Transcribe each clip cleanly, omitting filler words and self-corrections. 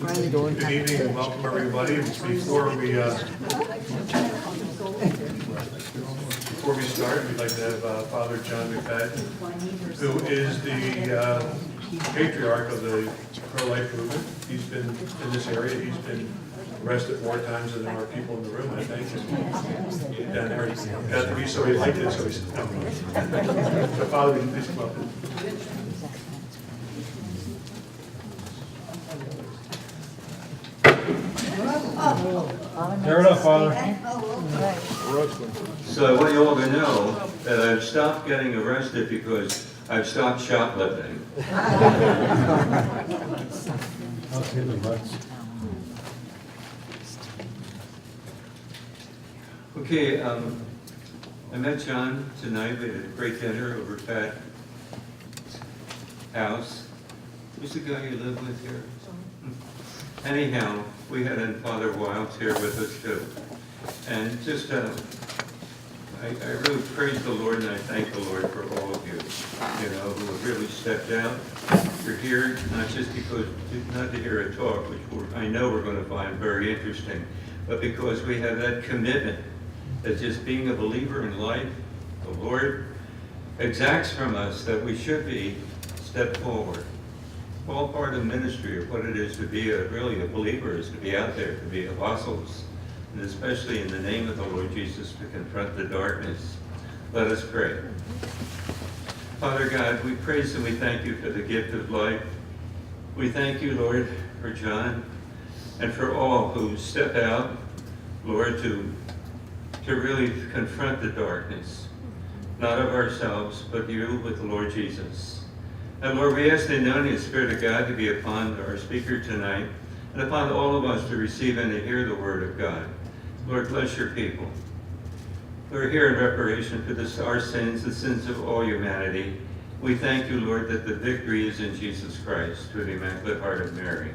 Good evening and welcome everybody. Before we start, we'd like to have Father John McFadden, who is the patriarch of the pro-life movement. He's been in this area. He's been arrested more times than there are people in the room, I think. And there got to be so he liked it, so he's no. So Father, would you please come up? Fair enough, Father. So I want you all to know that I've stopped getting arrested because I've stopped shoplifting. I'll see the butts. Okay, I met John tonight. We had a great dinner over at Pat's house. Who's the guy you live with here? Anyhow, we had Father Wilds here with us too. And just, I really praise the Lord and I thank the Lord for all of you, who have really stepped out. You're here not just because, not to hear a talk, which I know we're going to find very interesting, but because we have that commitment that just being a believer in life, the Lord exacts from us that we should be step forward. All part of ministry of what it is to be really a believer is to be out there, to be apostles, and especially in the name of the Lord Jesus to confront the darkness. Let us pray. Father God, we praise and we thank you for the gift of life. We thank you, Lord, for John and for all who step out, Lord, to really confront the darkness, not of ourselves, but you with the Lord Jesus. And Lord, we ask the anointing Spirit of God to be upon our speaker tonight and upon all of us to receive and to hear the word of God. Lord, bless your people. We're here in reparation for our sins, the sins of all humanity. We thank you, Lord, that the victory is in Jesus Christ through the Immaculate Heart of Mary.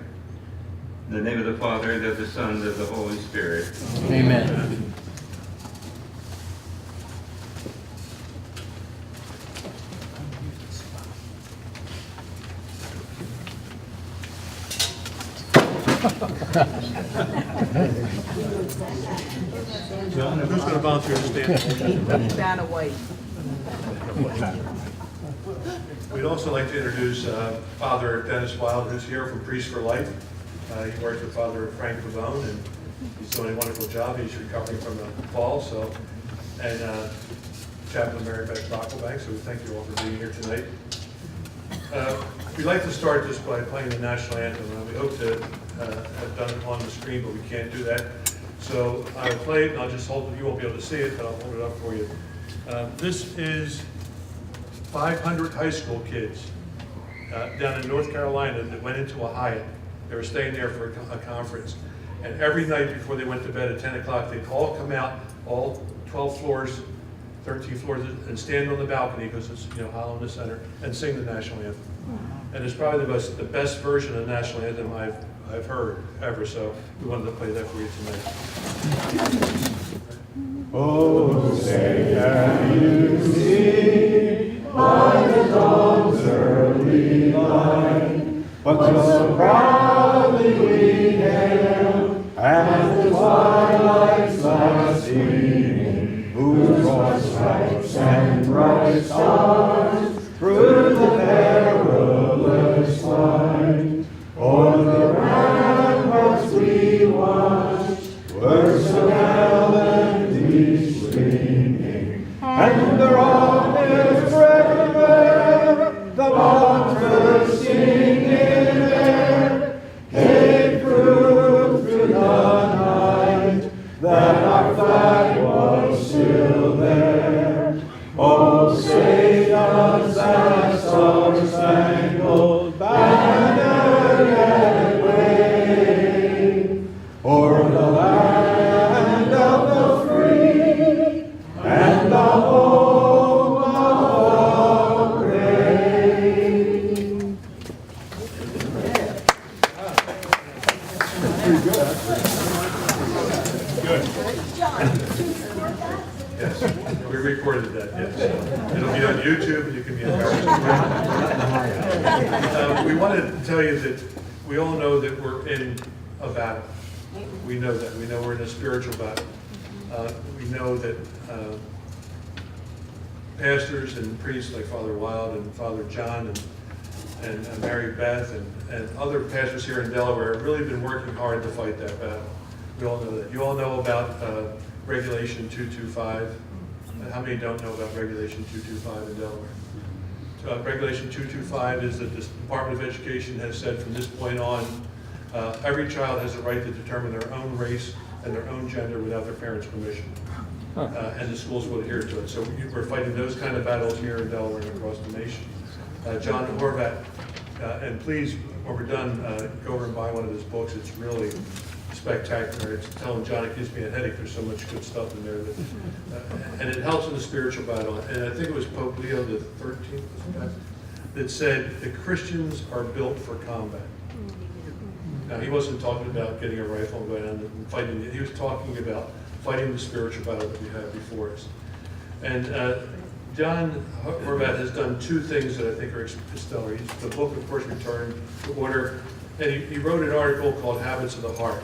In the name of the Father, and of the Son, and of the Holy Spirit. Amen. Amen. John, who's going to volunteer to stand? Vanna White. We'd also like to introduce Father Dennis Wild, who's here from Priests for Life. He works with Father Frank Pavone, and he's doing a wonderful job. He's recovering from the fall, and Chaplain Mary Beth Brocklebank, so we thank you all for being here tonight. We'd like to start this by playing the national anthem. We hope to have done it on the screen, but we can't do that. So I'll play it, and I'll just hold it. You won't be able to see it, but I'll hold it up for you. This is 500 high school kids down in North Carolina that went into a Hyatt. They were staying there for a conference. And every night before they went to bed at 10 o'clock, they'd all come out, all 12 floors, 13 floors, and stand on the balcony, because it's hollow in the center, and sing the national anthem. And it's probably the best version of the national anthem I've heard ever, so we wanted to play that for you tonight. Oh, say can you see by the dawn's early light what so proudly we hailed at the twilight's last gleaming, whose broad stripes and bright stars through the perilous fight o'er the ramparts we watched were so gallantly streaming, and the rockets everywhere, the bombs bursting in air, gave proof through the night that our flag was still there. Oh, say does that star-spangled banner yet wave o'er the land of the free and the home of the brave? Pretty good, Good. Yes, we recorded that, yes. It'll be on YouTube, and you can be embarrassed. We wanted to tell you that we all know that we're in a battle. We know that. We know we're in a spiritual battle. We know that pastors and priests like Father Wild and Father John and Mary Beth and other pastors here in Delaware have really been working hard to fight that battle. We all know that. You all know about Regulation 225. How many don't know about Regulation 225 in Delaware? Regulation 225 is that the Department of Education has said from this point on, every child has a right to determine their own race and their own gender without their parents' permission. And the schools will adhere to it. So we're fighting those kind of battles here in Delaware and across the nation. John Horvat, and please, when we're done, go over and buy one of his books. It's really spectacular. It's telling John it gives me a headache. There's so much good stuff in there. And it helps in the spiritual battle. And I think it was Pope Leo the 13th that said that Christians are built for combat. Now, he wasn't talking about getting a rifle and going out and fighting. He was talking about fighting the spiritual battle that we have before us. And John Horvat has done two things that I think are stellar. The book, of course, Return to Order, and he wrote an article called Habits of the Heart.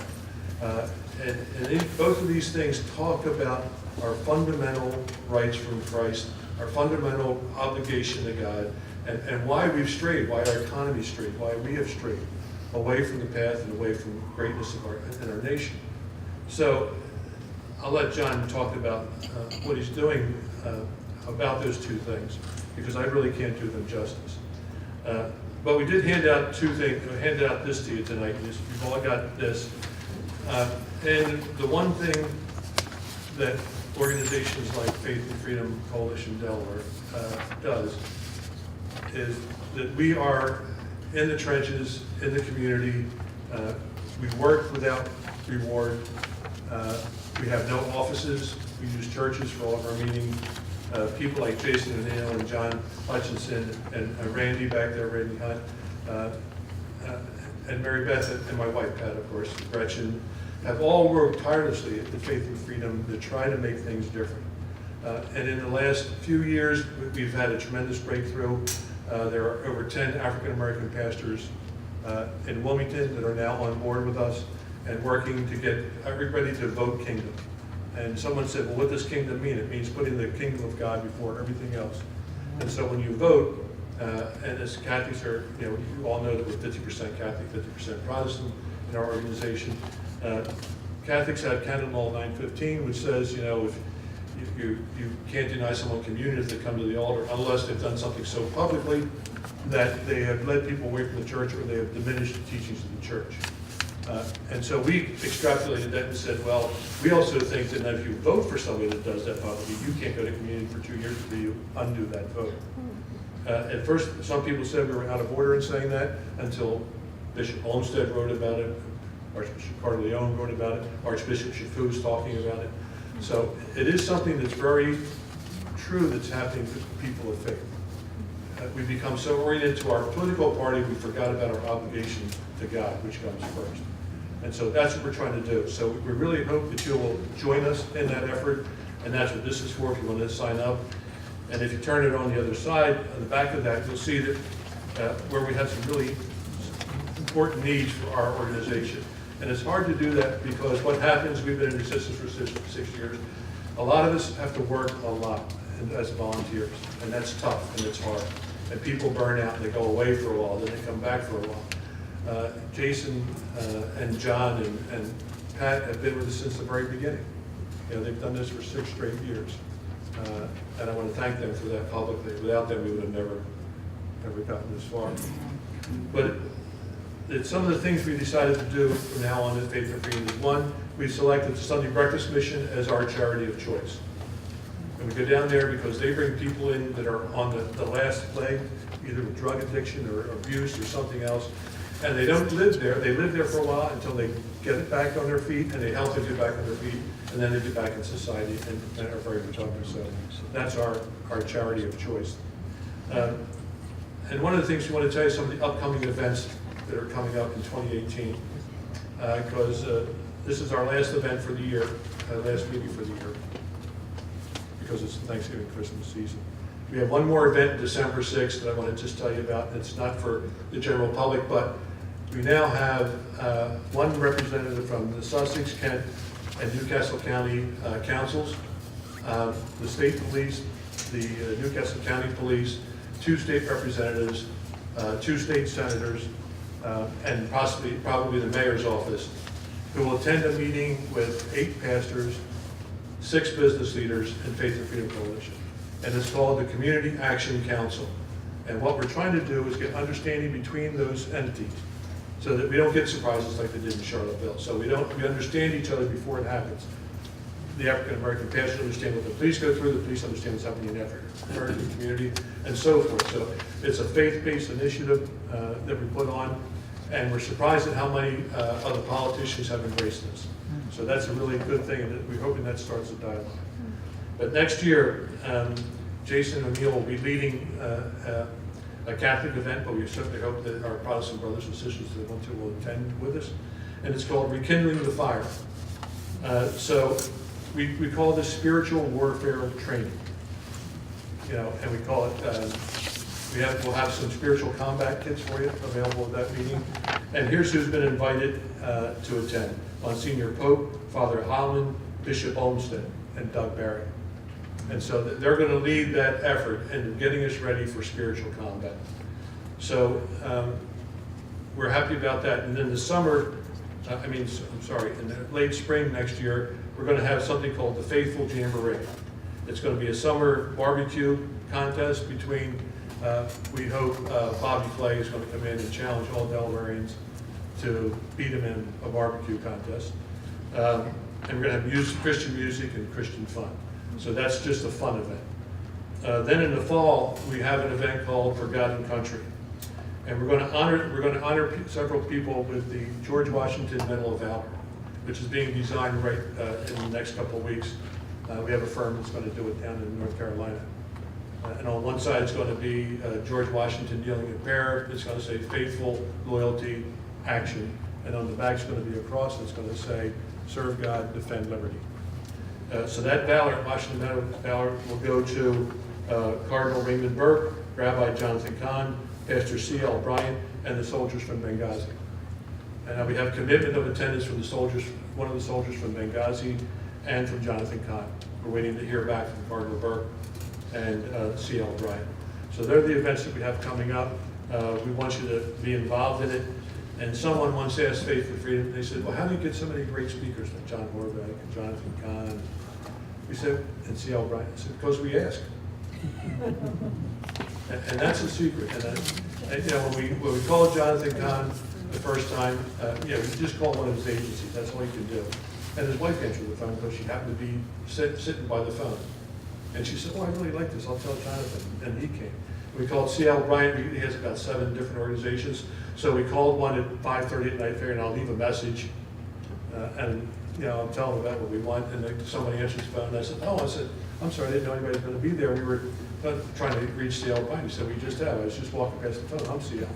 Both of these things talk about our fundamental rights from Christ, our fundamental obligation to God, and why we've strayed, why our economy strayed, why we have strayed away from the path and away from greatness in our nation. So I'll let John talk about what he's doing about those two things, because I really can't do them justice. But we did hand out two things. We handed out this to you tonight. You've all got this. And the one thing that organizations like Faith and Freedom Coalition Delaware does is that we are in the trenches, in the community. We work without reward. We have no offices. We use churches for all of our meetings. People like Jason O'Neill and John Hutchinson and Randy back there, Randy Hunt, and Mary Beth and my wife Pat, of course, Gretchen, have all worked tirelessly at the Faith and Freedom to try to make things different. And in the last few years, we've had a tremendous breakthrough. There are over 10 African-American pastors in Wilmington that are now on board with us and working to get everybody to vote kingdom. And someone said, well, what does kingdom mean? It means putting the kingdom of God before everything else. And so when you vote, and as Catholics are, you all know that we're 50% Catholic, 50% Protestant in our organization. Catholics have Canon Law 915, which says, if you can't deny someone communion if they come to the altar unless they've done something so publicly that they have led people away from the church or they have diminished the teachings of the church. And so we extrapolated that and said, well, we also think that if you vote for somebody that does that publicly, you can't go to communion for 2 years until you undo that vote. At first, some people said we were out of order in saying that until Bishop Olmsted wrote about it, Archbishop Corleone wrote about it, Archbishop Chafouz talking about it. So it is something that's very true that's happening to people of faith. We become so oriented to our political party, we forgot about our obligation to God, which comes first. And so that's what we're trying to do. So we really hope that you will join us in that effort, and that's what this is for if you want to sign up. And if you turn it on the other side, on the back of that, you'll see that where we have some really important needs for our organization. And it's hard to do that because what happens, we've been in existence for six years, a lot of us have to work a lot as volunteers, and that's tough and it's hard. And people burn out and they go away for a while, then they come back for a while. Jason and John and Pat have been with us since the very beginning. They've done this for 6 straight years. And I want to thank them for that publicly. Without them, we would have never gotten this far. But some of the things we decided to do from now on at Faith and Freedom is, one, we selected the Sunday Breakfast Mission as our charity of choice. And we go down there because they bring people in that are on the last leg, either with drug addiction or abuse or something else. And they don't live there. They live there for a while until they get it back on their feet, and they help them get back on their feet, and then they get back in society and are very productive. So that's our charity of choice. And one of the things we want to tell you, some of the upcoming events that are coming up in 2018, because this is our last event for the year, last meeting for the year, because it's Thanksgiving, Christmas season. We have one more event December 6th that I want to just tell you about. It's not for the general public, but We now have one representative from the Sussex, Kent, and Newcastle County councils, the state police, the Newcastle County Police, 2 state representatives, 2 state senators, and probably the mayor's office, who will attend a meeting with 8 pastors, 6 business leaders, and Faith and Freedom Coalition. And it's called the Community Action Council. And what we're trying to do is get understanding between those entities so that we don't get surprises like they did in Charlottesville. So we understand each other before it happens. The African American pastors understand what the police go through, the police understand what's happening in the African American community, and so forth. So it's a faith-based initiative that we put on, and we're surprised at how many other politicians have embraced this. So that's a really good thing, and we're hoping that starts a dialogue. But next year, Jason O'Neill will be leading a Catholic event, but we certainly hope that our Protestant brothers and sisters that want to will attend with us. And it's called Rekindling the Fire. So we call this spiritual warfare training. You know, and we call it, we'll have some spiritual combat kits for you available at that meeting. And here's who's been invited to attend. Monsignor Pope, Father Holland, Bishop Olmsted, and Doug Barry. And so they're going to lead that effort in getting us ready for spiritual combat. So we're happy about that. And then the summer, in the late spring next year, we're going to have something called the Faithful Jamboree. It's going to be a summer barbecue contest between, we hope Bobby Clay is going to come in and challenge all Delawareans to beat him in a barbecue contest. And we're going to have Christian music and Christian fun. So that's just a fun event. Then in the fall, we have an event called Forgotten Country. And we're going to honor several people with the George Washington Medal of Valor, which is being designed right in the next couple of weeks. We have a firm that's going to do it down in North Carolina. And on one side, it's going to be George Washington kneeling in prayer. It's going to say faithful, loyalty, action. And on the back, it's going to be a cross that's going to say serve God, defend liberty. So that Valor, Washington Medal of Valor, will go to Cardinal Raymond Burke, Rabbi Jonathan Kahn, Pastor C.L. Bryant, and the soldiers from Benghazi. And we have commitment of attendance from the soldiers, one of the soldiers from Benghazi, and from Jonathan Kahn. We're waiting to hear back from Cardinal Burke and C.L. Bryant. So they're the events that we have coming up. We want you to be involved in it. And someone once asked Faith for Freedom, they said, well, how do you get so many great speakers like John Horvat and Jonathan Kahn? We said, and C.L. Bryant, I said, because we ask. and that's the secret. And you know, when we called Jonathan Kahn the first time, you just call one of his agencies. That's all you can do. And his wife answered the phone because she happened to be sitting by the phone. And she said, oh, I really like this. I'll tell Jonathan. And he came. We called C.L. Bryant. He has about 7 different organizations. So we called one at 5:30 at night, figuring I'll leave a message. And I'll tell them about what we want. And then somebody answers the phone. And I said, I'm sorry, I didn't know anybody was going to be there. We were trying to reach C.L. Bryant. He said, we just have. I was just walking past the phone. I'm C.L.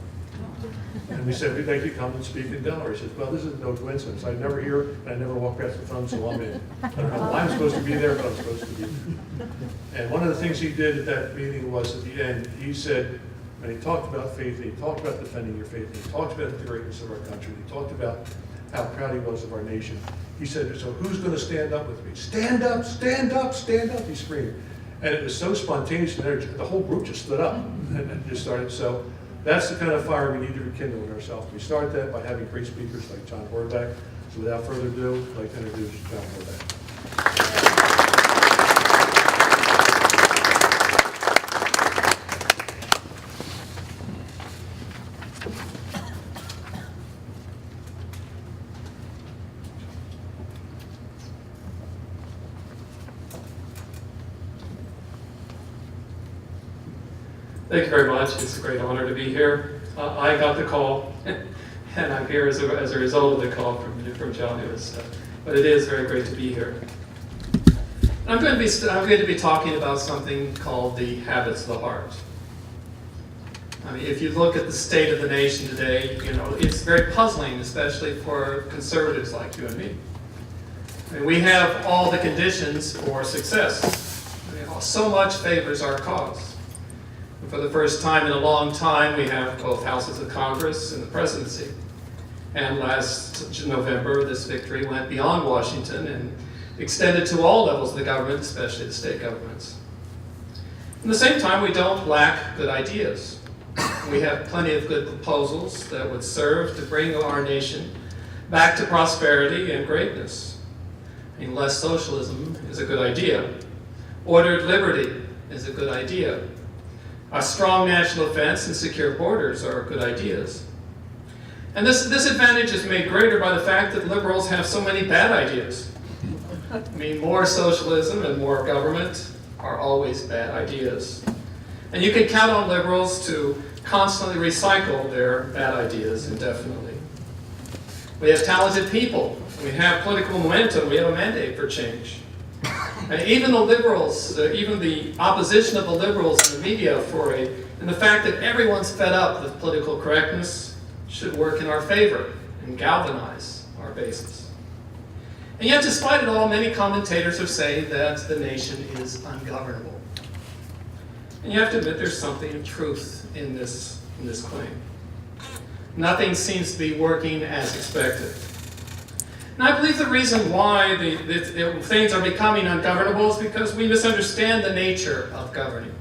And we said, we'd like you to come and speak in Delaware. He said, well, this is no coincidence. I never hear and I never walk past the phone, so I'm in. I don't know why I'm supposed to be there, but I'm supposed to be there. And one of the things he did at that meeting was at the end, he said, when he talked about faith, and he talked about defending your faith, and he talked about the greatness of our country, and he talked about how proud he was of our nation. He said, so who's going to stand up with me? Stand up, stand up, stand up, he screamed. And it was so spontaneous and energy, the whole group just stood up and just started. So that's the kind of fire we need to rekindle in ourselves. We start that by having great speakers like John Horvat. So without further ado, I'd like to introduce John Horvat. Thank you very much. It's a great honor to be here. I got the call, and I'm here as a result of the call from John. But it is very great to be here. I'm going to be talking about something called the habits of the heart. I mean, if you look at the state of the nation today, it's very puzzling, especially for conservatives like you and me. I mean, we have all the conditions for success. So much favors our cause. For the first time in a long time, we have both houses of Congress and the presidency. And last November, this victory went beyond Washington and extended to all levels of the government, especially the state governments. At the same time, we don't lack good ideas. We have plenty of good proposals that would serve to bring our nation back to prosperity and greatness. I mean, less socialism is a good idea. Ordered liberty is a good idea. A strong national defense and secure borders are good ideas. And this advantage is made greater by the fact that liberals have so many bad ideas. I mean, more socialism and more government are always bad ideas. And you can count on liberals to constantly recycle their bad ideas indefinitely. We have talented people. We have political momentum. We have a mandate for change. And even the liberals, even the opposition of the liberals in the media and the fact that everyone's fed up with political correctness should work in our favor and galvanize our bases. And yet, despite it all, many commentators are saying that the nation is ungovernable. And you have to admit there's something of truth in this claim. Nothing seems to be working as expected. And I believe the reason why things are becoming ungovernable is because we misunderstand the nature of governing.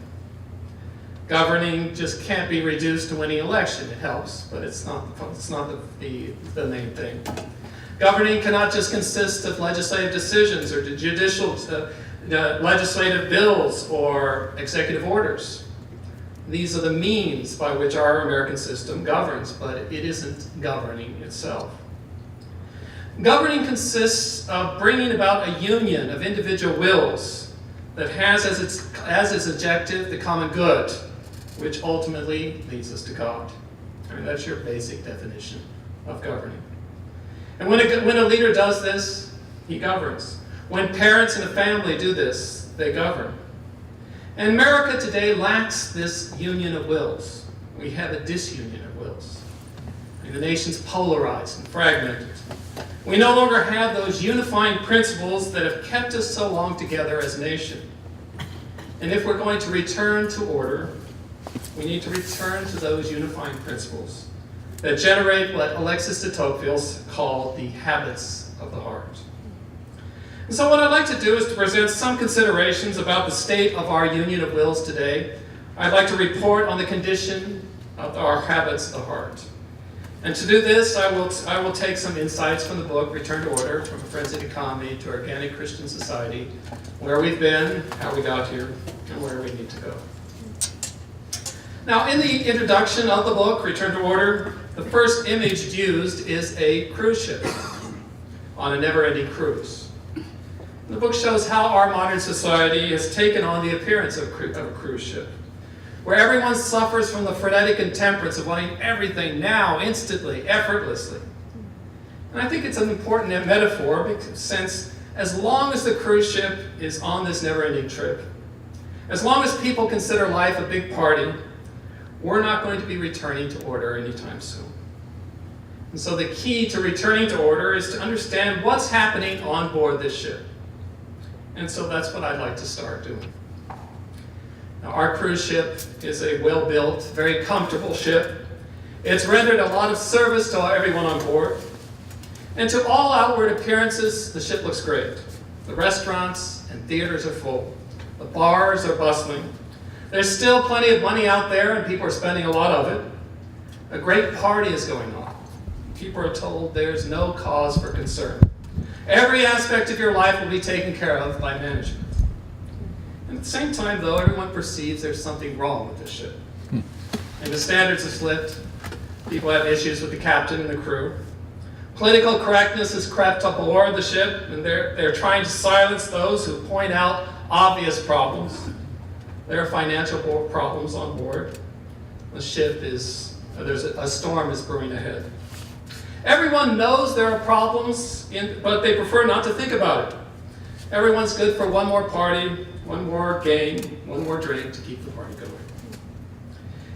Governing just can't be reduced to winning an election. It helps, but it's not the main thing. Governing cannot just consist of legislative decisions or judicial legislative bills or executive orders. These are the means by which our American system governs, but it isn't governing itself. Governing consists of bringing about a union of individual wills that has as its objective the common good, which ultimately leads us to God. I mean, that's your basic definition of governing. And when a leader does this, he governs. When parents in a family do this, they govern. And America today lacks this union of wills. We have a disunion of wills. And the nation's polarized and fragmented. We no longer have those unifying principles that have kept us so long together as a nation. And if we're going to return to order, we need to return to those unifying principles that generate what Alexis de Tocqueville called the habits of the heart. And so what I'd like to do is to present some considerations about the state of our union of wills today. I'd like to report on the condition of our habits of the heart. And to do this, I will take some insights from the book, Return to Order, From a Forensic Economy to Organic Christian Society, where we've been, how we got here, and where we need to go. Now, in the introduction of the book, Return to Order, the first image used is a cruise ship on a never-ending cruise. The book shows how our modern society has taken on the appearance of a cruise ship, where everyone suffers from the frenetic intemperance of wanting everything now, instantly, effortlessly. And I think it's an important metaphor because since as long as the cruise ship is on this never-ending trip, as long as people consider life a big party, we're not going to be returning to order anytime soon. And so the key to returning to order is to understand what's happening on board this ship. And so that's what I'd like to start doing. Now, our cruise ship is a well-built, very comfortable ship. It's rendered a lot of service to everyone on board. And to all outward appearances, the ship looks great. The restaurants and theaters are full. The bars are bustling. There's still plenty of money out there, and people are spending a lot of it. A great party is going on. People are told there's no cause for concern. Every aspect of your life will be taken care of by management. And at the same time, though, everyone perceives there's something wrong with this ship. And the standards have slipped. People have issues with the captain and the crew. Political correctness has crept up aboard the ship, and they're trying to silence those who point out obvious problems. There are financial problems on board. The ship there's a storm is brewing ahead. Everyone knows there are problems, but they prefer not to think about it. Everyone's good for one more party, one more game, one more drink to keep the party going.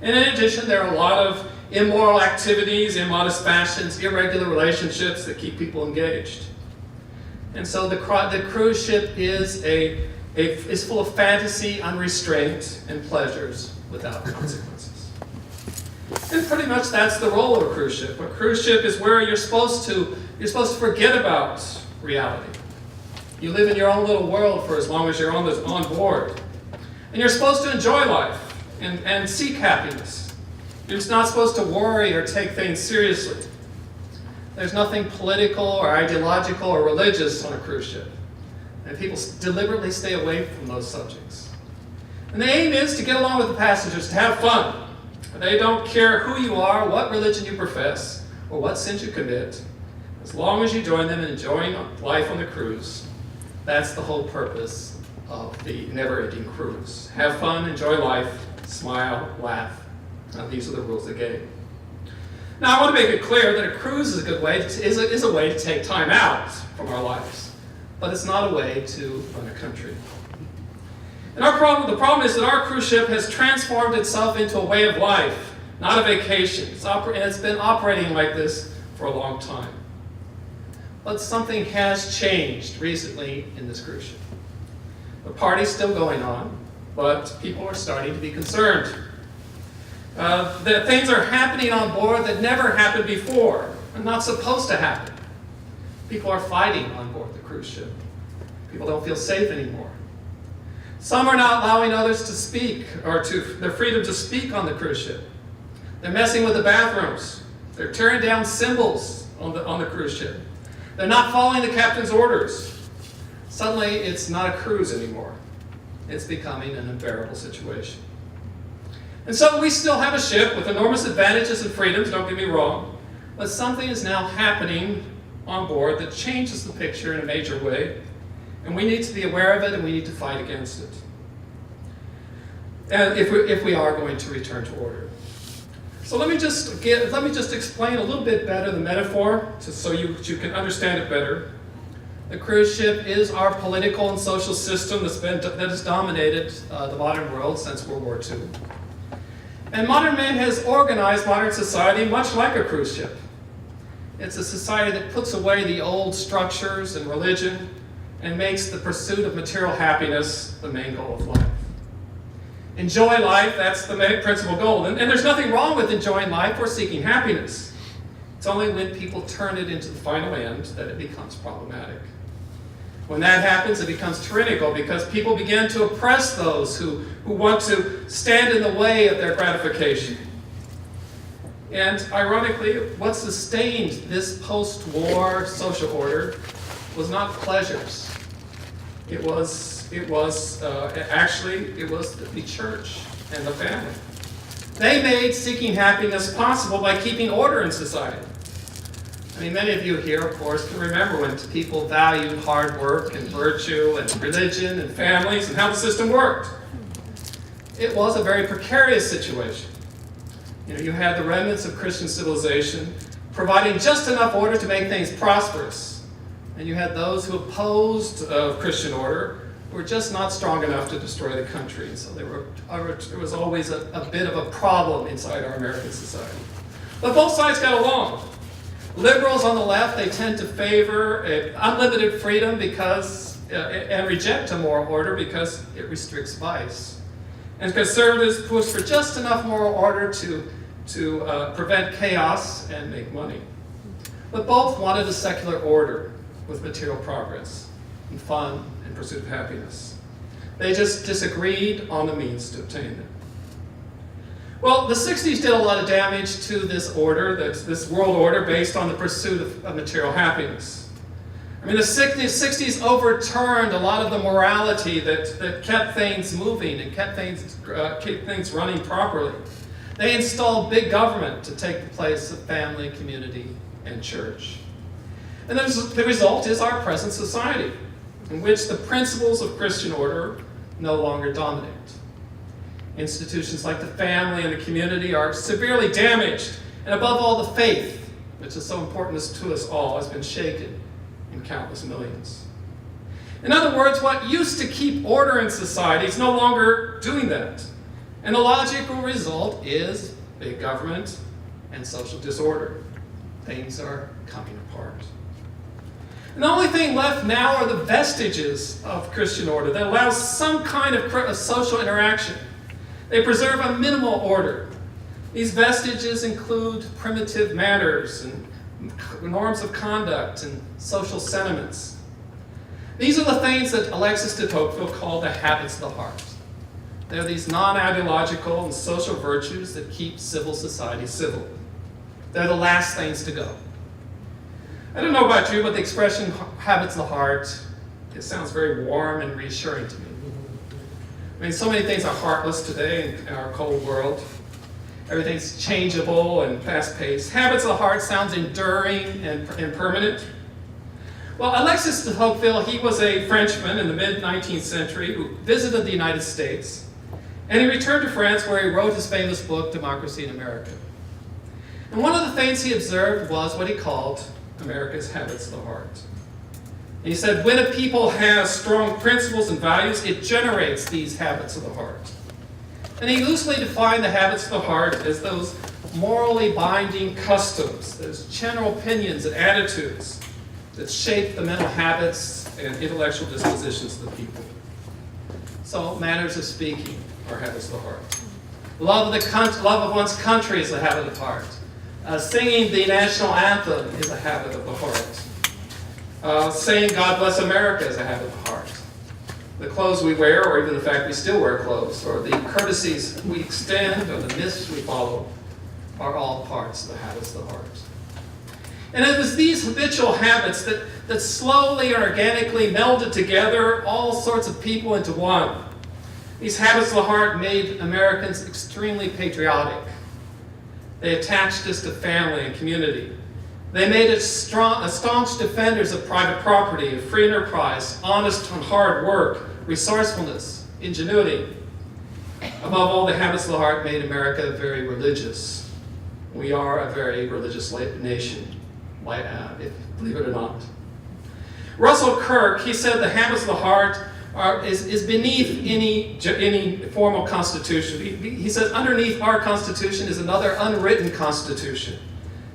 And in addition, there are a lot of immoral activities, immodest fashions, irregular relationships that keep people engaged. And so the cruise ship is full of fantasy, unrestraint, and pleasures without consequences. And pretty much that's the role of a cruise ship. A cruise ship is where you're supposed to forget about reality. You live in your own little world for as long as you're on board. And you're supposed to enjoy life and seek happiness. You're just not supposed to worry or take things seriously. There's nothing political or ideological or religious on a cruise ship. And people deliberately stay away from those subjects. And the aim is to get along with the passengers, to have fun. They don't care who you are, what religion you profess, or what sins you commit. As long as you join them in enjoying life on the cruise, that's the whole purpose of the never-ending cruise. Have fun, enjoy life, smile, laugh. Now, these are the rules of the game. Now, I want to make it clear that a cruise is a way to take time out from our lives, but it's not a way to run a country. And the problem is that our cruise ship has transformed itself into a way of life, not a vacation. And it's been operating like this for a long time. But something has changed recently in this cruise ship. The party's still going on, but people are starting to be concerned. That things are happening on board that never happened before, and not supposed to happen. People are fighting on board the cruise ship. People don't feel safe anymore. Some are not allowing others to speak, or their freedom to speak on the cruise ship. They're messing with the bathrooms. They're tearing down symbols on the cruise ship. They're not following the captain's orders. Suddenly, it's not a cruise anymore. It's becoming an unbearable situation. And so we still have a ship with enormous advantages and freedoms, don't get me wrong, but something is now happening on board that changes the picture in a major way, and we need to be aware of it and we need to fight against it. And if we are going to return to order. So let me just explain a little bit better the metaphor, so you can understand it better. The cruise ship is our political and social system that has dominated the modern world since World War II. And modern man has organized modern society much like a cruise ship. It's a society that puts away the old structures and religion and makes the pursuit of material happiness the main goal of life. Enjoy life, that's the main principal goal. And there's nothing wrong with enjoying life or seeking happiness. It's only when people turn it into the final end that it becomes problematic. When that happens, it becomes tyrannical because people begin to oppress those who want to stand in the way of their gratification. And ironically, what sustained this post-war social order was not pleasures. It was the church and the family. They made seeking happiness possible by keeping order in society. I mean, many of you here, of course, can remember when people valued hard work and virtue and religion and families and how the system worked. It was a very precarious situation. You had the remnants of Christian civilization providing just enough order to make things prosperous. And you had those who opposed Christian order who were just not strong enough to destroy the country. And so there was always a bit of a problem inside our American society. But both sides got along. Liberals on the left, they tend to favor unlimited freedom and reject a moral order because it restricts vice. And conservatives push for just enough moral order to prevent chaos and make money. But both wanted a secular order with material progress and fun and pursuit of happiness. They just disagreed on the means to obtain it. Well, the 60s did a lot of damage to this order, this world order based on the pursuit of material happiness. I mean, the 60s overturned a lot of the morality that kept things moving and kept things running properly. They installed big government to take the place of family, community, and church. And the result is our present society, in which the principles of Christian order no longer dominate. Institutions like the family and the community are severely damaged, and above all, the faith, which is so important to us all, has been shaken in countless millions. In other words, what used to keep order in society is no longer doing that. And the logical result is big government and social disorder. Things are coming apart. And the only thing left now are the vestiges of Christian order that allows some kind of social interaction. They preserve a minimal order, These vestiges include primitive manners and norms of conduct and social sentiments. These are the things that Alexis de Tocqueville called the habits of the heart. They're these non-ideological and social virtues that keep civil society civil. They're the last things to go. I don't know about you, but the expression habits of the heart, it sounds very warm and reassuring to me. I mean, so many things are heartless today in our cold world. Everything's changeable and fast-paced. Habits of the heart sounds enduring and permanent. Well, Alexis de Tocqueville, he was a Frenchman in the mid-19th century who visited the United States, and he returned to France where he wrote his famous book, Democracy in America. And one of the things he observed was what he called America's habits of the heart. And he said, when a people has strong principles and values, it generates these habits of the heart. And he loosely defined the habits of the heart as those morally binding customs, those general opinions and attitudes that shape the mental habits and intellectual dispositions of the people. So, manners of speaking are habits of the heart. Love of one's country is a habit of the heart. Singing the national anthem is a habit of the heart. Saying God bless America is a habit of the heart. The clothes we wear, or even the fact we still wear clothes, or the courtesies we extend, or the myths we follow, are all parts of the habits of the heart. And it was these habitual habits that slowly and organically melded together all sorts of people into one. These habits of the heart made Americans extremely patriotic. They attached us to family and community. They made us staunch defenders of private property, of free enterprise, honest and hard work, resourcefulness, ingenuity. Above all, the habits of the heart made America very religious. We are a very religious nation, believe it or not. Russell Kirk, he said the habits of the heart is beneath any formal constitution. He says underneath our constitution is another unwritten constitution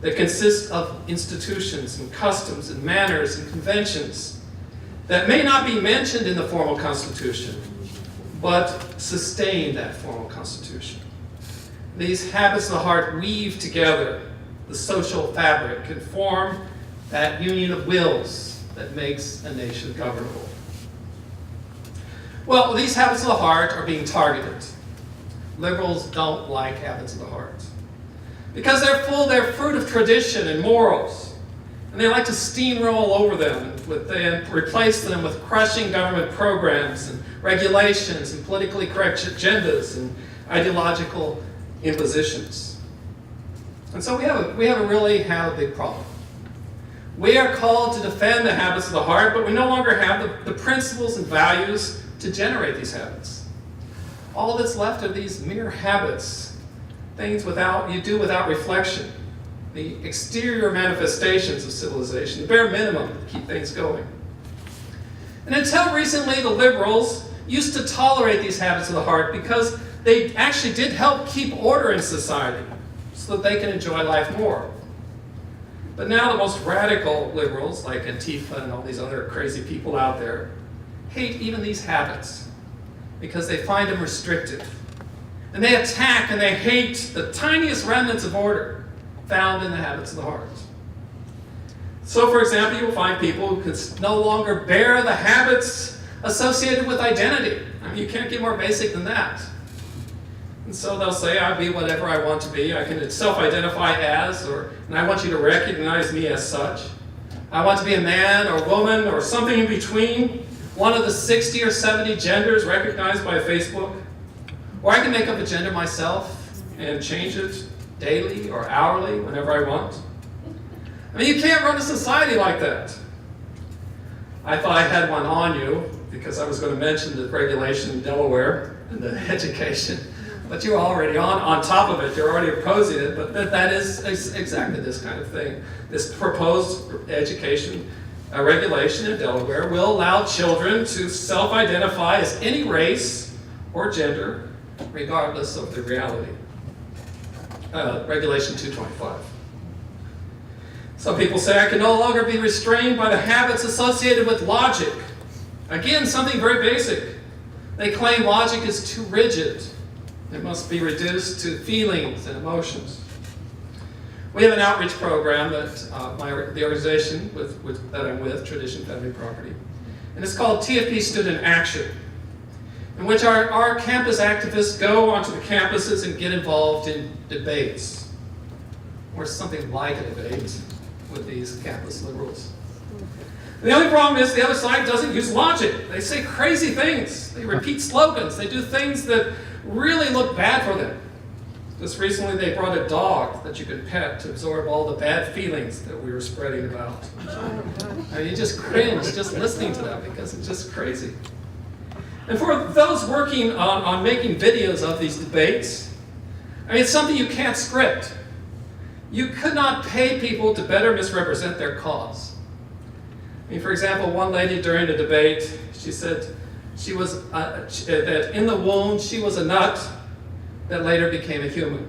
that consists of institutions and customs and manners and conventions that may not be mentioned in the formal constitution, but sustain that formal constitution. These habits of the heart weave together the social fabric and form that union of wills that makes a nation governable. Well, these habits of the heart are being targeted. Liberals don't like habits of the heart because they're fruit of tradition and morals, and they like to steamroll over them and replace them with crushing government programs and regulations and politically correct agendas and ideological impositions. And so we really have a big problem. We are called to defend the habits of the heart, but we no longer have the principles and values to generate these habits. All that's left are these mere habits, things you do without reflection, the exterior manifestations of civilization, the bare minimum to keep things going. And until recently, the liberals used to tolerate these habits of the heart because they actually did help keep order in society so that they can enjoy life more. But now the most radical liberals, like Antifa and all these other crazy people out there, hate even these habits because they find them restrictive. And they attack and they hate the tiniest remnants of order found in the habits of the heart. So, for example, you will find people who can no longer bear the habits associated with identity. I mean, you can't get more basic than that. And so they'll say, I'll be whatever I want to be. I can self-identify as, and I want you to recognize me as such. I want to be a man or woman or something in between, one of the 60 or 70 genders recognized by Facebook. Or I can make up a gender myself and change it daily or hourly, whenever I want. I mean, you can't run a society like that. I thought I had one on you because I was going to mention the regulation in Delaware and the education. But you're already on top of it. You're already opposing it. But that is exactly this kind of thing. This proposed education regulation in Delaware will allow children to self-identify as any race or gender, regardless of the reality. Regulation 225. Some people say I can no longer be restrained by the habits associated with logic. Again, something very basic. They claim logic is too rigid. It must be reduced to feelings and emotions. We have an outreach program that the organization that I'm with, Tradition Family Property, and it's called TFP Student Action, in which our campus activists go onto the campuses and get involved in debates, or something like a debate with these campus liberals. And the only problem is the other side doesn't use logic. They say crazy things. They repeat slogans. They do things that really look bad for them. Just recently they brought a dog that you could pet to absorb all the bad feelings that we were spreading about. I mean, you just cringe just listening to that because it's just crazy. And for those working on making videos of these debates, I mean, it's something you can't script. You could not pay people to better misrepresent their cause. I mean, for example, one lady during a debate, she said she was that in the womb she was a nut that later became a human.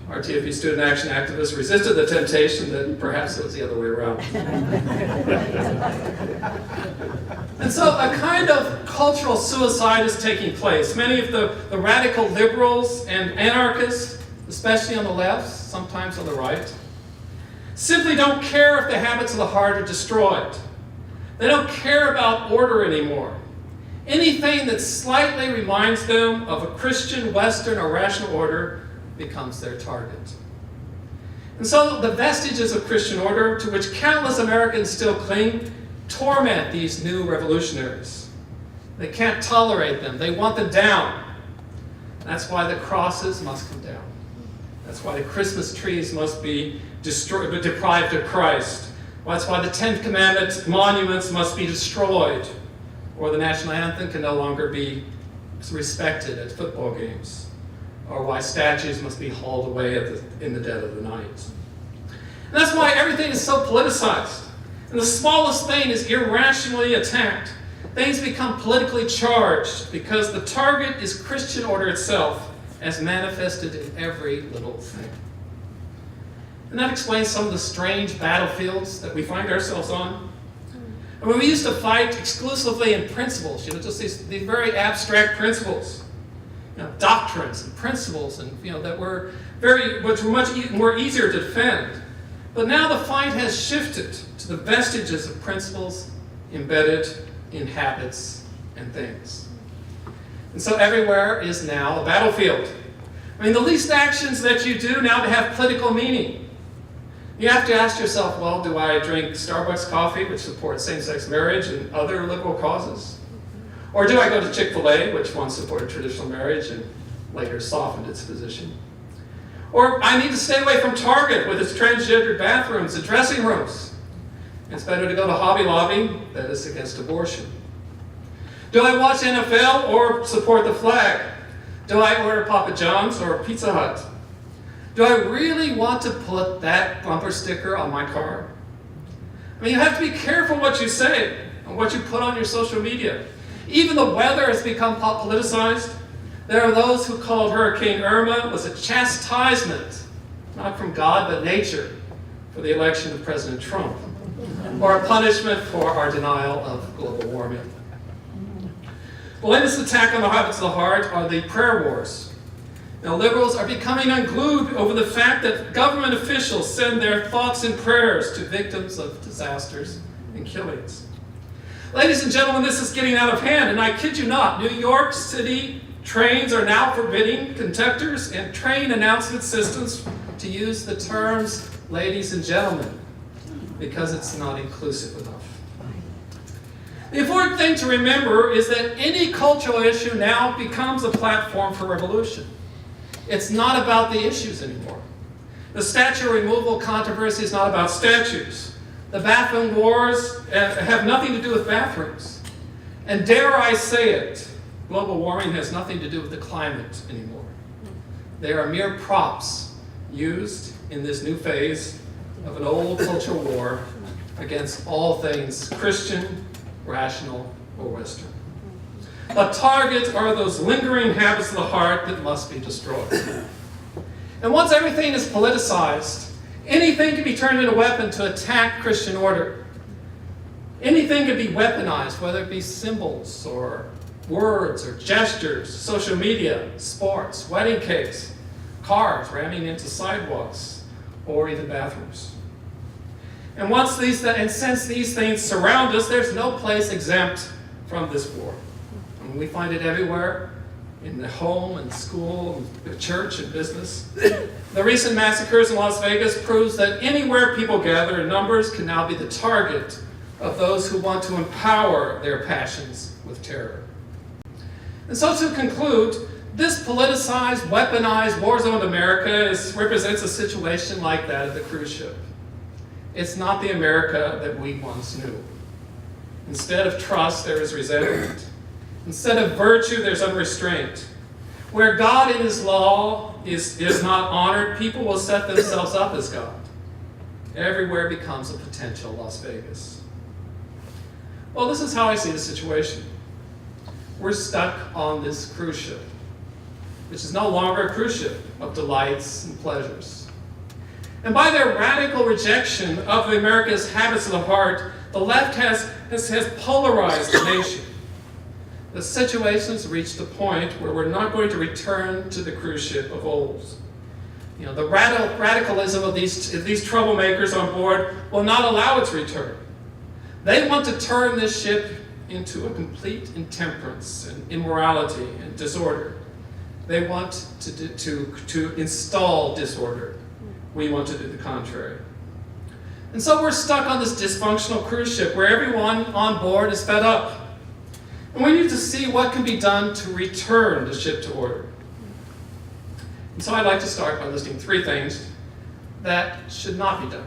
Our TFP Student Action activists resisted the temptation that perhaps it was the other way around. And so a kind of cultural suicide is taking place. Many of the radical liberals and anarchists, especially on the left, sometimes on the right, simply don't care if the habits of the heart are destroyed. They don't care about order anymore. Anything that slightly reminds them of a Christian, Western, or rational order becomes their target. And so the vestiges of Christian order, to which countless Americans still cling, torment these new revolutionaries. They can't tolerate them. They want them down. That's why the crosses must come down. That's why the Christmas trees must be destroyed, deprived of Christ. That's why the 10th Commandment monuments must be destroyed, or the national anthem can no longer be respected at football games, or why statues must be hauled away in the dead of the night. And that's why everything is so politicized. And the smallest thing is irrationally attacked. Things become politically charged because the target is Christian order itself, as manifested in every little thing. And that explains some of the strange battlefields that we find ourselves on. I mean, we used to fight exclusively in principles, just these very abstract principles, doctrines and principles, and that were much more easier to defend. But now the fight has shifted to the vestiges of principles embedded in habits and things. And so everywhere is now a battlefield. I mean, the least actions that you do now have political meaning. You have to ask yourself, well, do I drink Starbucks coffee, which supports same-sex marriage and other liberal causes? Or do I go to Chick-fil-A, which once supported traditional marriage and later softened its position? Or I need to stay away from Target with its transgendered bathrooms and dressing rooms. It's better to go to Hobby Lobby that is against abortion. Do I watch NFL or support the flag? Do I order Papa John's or Pizza Hut? Do I really want to put that bumper sticker on my car? I mean, you have to be careful what you say and what you put on your social media. Even the weather has become politicized. There are those who called Hurricane Irma was a chastisement, not from God, but nature, for the election of President Trump, or a punishment for our denial of global warming. Well, in this attack on the habits of the heart are the prayer wars. Now, liberals are becoming unglued over the fact that government officials send their thoughts and prayers to victims of disasters and killings. Ladies and gentlemen, this is getting out of hand, and I kid you not, New York City trains are now forbidding conductors and train announcement systems to use the terms ladies and gentlemen because it's not inclusive enough. The important thing to remember is that any cultural issue now becomes a platform for revolution. It's not about the issues anymore. The statue removal controversy is not about statues. The bathroom wars have nothing to do with bathrooms. And dare I say it, global warming has nothing to do with the climate anymore. They are mere props used in this new phase of an old cultural war against all things Christian, rational, or Western. A target are those lingering habits of the heart that must be destroyed. And once everything is politicized, anything can be turned into a weapon to attack Christian order. Anything can be weaponized, whether it be symbols or words or gestures, social media, sports, wedding cakes, cars ramming into sidewalks, or even bathrooms. And since these things surround us, there's no place exempt from this war. And we find it everywhere, in the home and school, the church and business. The recent massacres in Las Vegas proves that anywhere people gather in numbers can now be the target of those who want to empower their passions with terror. And so to conclude, this politicized, weaponized, war-zoned America represents a situation like that of the cruise ship. It's not the America that we once knew. Instead of trust, there is resentment. Instead of virtue, there's unrestraint. Where God in His law is not honored, people will set themselves up as God. Everywhere becomes a potential Las Vegas. Well, this is how I see the situation. We're stuck on this cruise ship, which is no longer a cruise ship of delights and pleasures. And by their radical rejection of America's habits of the heart, the left has polarized the nation. The situation has reached the point where we're not going to return to the cruise ship of old. The radicalism of these troublemakers on board will not allow its return. They want to turn this ship into a complete intemperance and immorality and disorder. They want to install disorder. We want to do the contrary. And so we're stuck on this dysfunctional cruise ship where everyone on board is fed up. And we need to see what can be done to return the ship to order. And so I'd like to start by listing 3 things that should not be done.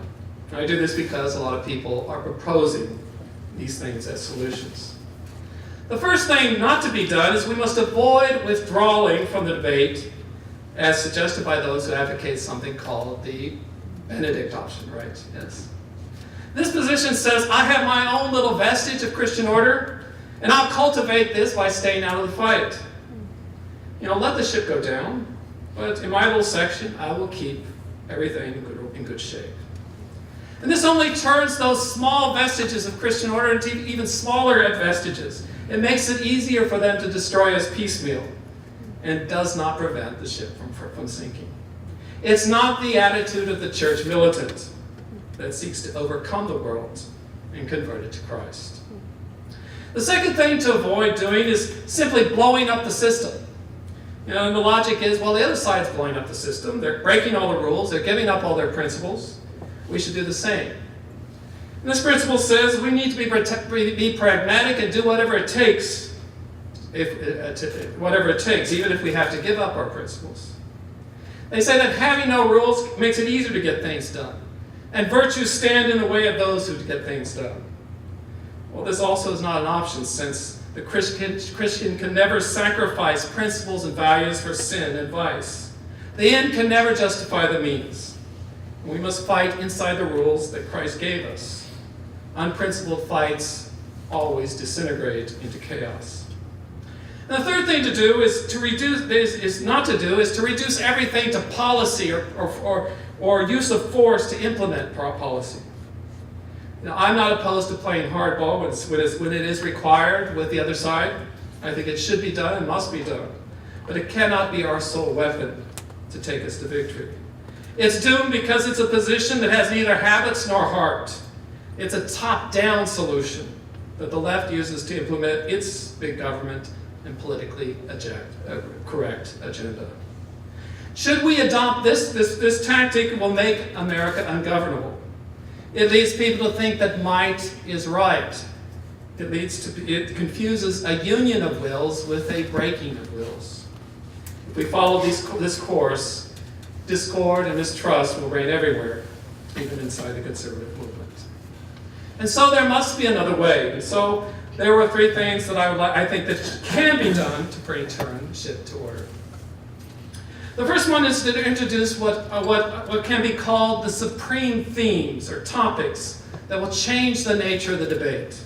And I do this because a lot of people are proposing these things as solutions. The first thing not to be done is we must avoid withdrawing from the debate as suggested by those who advocate something called the Benedict option, right? Yes. This position says, I have my own little vestige of Christian order, and I'll cultivate this by staying out of the fight. Let the ship go down, but in my little section, I will keep everything in good shape. And this only turns those small vestiges of Christian order into even smaller vestiges. It makes it easier for them to destroy us piecemeal, and does not prevent the ship from sinking. It's not the attitude of the church militant that seeks to overcome the world and convert it to Christ. The second thing to avoid doing is simply blowing up the system. And the logic is, well, the other side's blowing up the system. They're breaking all the rules. They're giving up all their principles. We should do the same. And this principle says we need to be pragmatic and do whatever it takes, even if we have to give up our principles. They say that having no rules makes it easier to get things done, and virtues stand in the way of those who get things done. Well, this also is not an option, since the Christian can never sacrifice principles and values for sin and vice. The end can never justify the means. We must fight inside the rules that Christ gave us. Unprincipled fights always disintegrate into chaos. And the third thing to do is to reduce everything to policy or use of force to implement policy. I'm not opposed to playing hardball when it is required with the other side. I think it should be done and must be done. But it cannot be our sole weapon to take us to victory. It's doomed because it's a position that has neither habits nor heart. It's a top-down solution that the left uses to implement its big government and politically correct agenda. Should we adopt this tactic, it will make America ungovernable. It leads people to think that might is right. It confuses a union of wills with a breaking of wills. If we follow this course, discord and mistrust will reign everywhere, even inside the conservative movement. And so there must be another way. And so there were 3 things that I think that can be done to return the ship to order. The first one is to introduce what can be called the supreme themes or topics that will change the nature of the debate.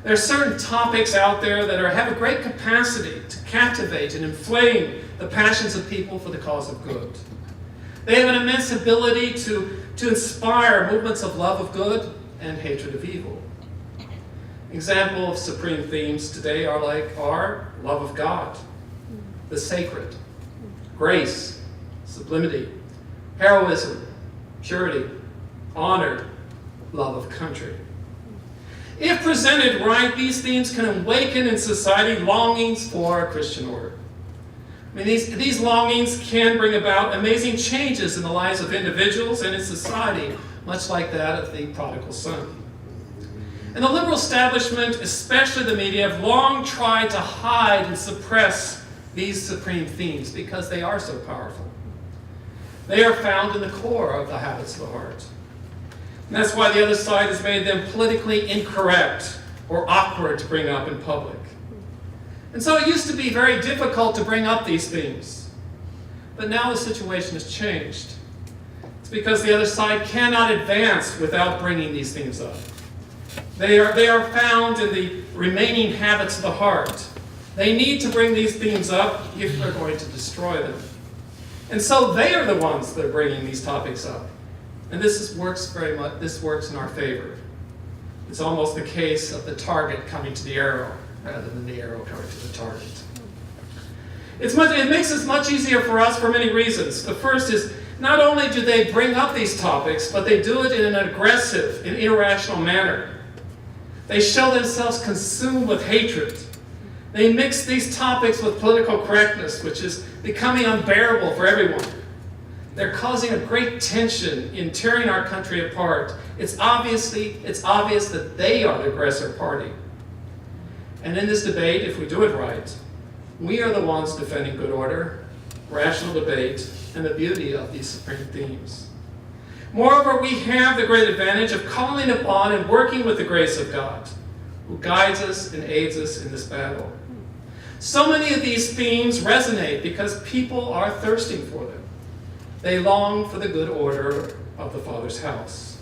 There are certain topics out there that have a great capacity to captivate and inflame the passions of people for the cause of good. They have an immense ability to inspire movements of love of good and hatred of evil. Example of supreme themes today are love of God, the sacred, grace, sublimity, heroism, purity, honor, love of country. If presented right, these themes can awaken in society longings for a Christian order. I mean, these longings can bring about amazing changes in the lives of individuals and in society, much like that of the prodigal son. And the liberal establishment, especially the media, have long tried to hide and suppress these supreme themes because they are so powerful. They are found in the core of the habits of the heart. And that's why the other side has made them politically incorrect or awkward to bring up in public. And so it used to be very difficult to bring up these themes. But now the situation has changed. It's because the other side cannot advance without bringing these themes up. They are found in the remaining habits of the heart. They need to bring these themes up if we're going to destroy them. And so they are the ones that are bringing these topics up. And this works in our favor. It's almost the case of the target coming to the arrow rather than the arrow coming to the target. It makes this much easier for us for many reasons. The first is, not only do they bring up these topics, but they do it in an aggressive and irrational manner. They show themselves consumed with hatred. They mix these topics with political correctness, which is becoming unbearable for everyone. They're causing a great tension in tearing our country apart. It's obvious that they are the aggressor party. And in this debate, if we do it right, we are the ones defending good order, rational debate, and the beauty of these supreme themes. Moreover, we have the great advantage of calling upon and working with the grace of God, who guides us and aids us in this battle. So many of these themes resonate because people are thirsting for them. They long for the good order of the Father's house.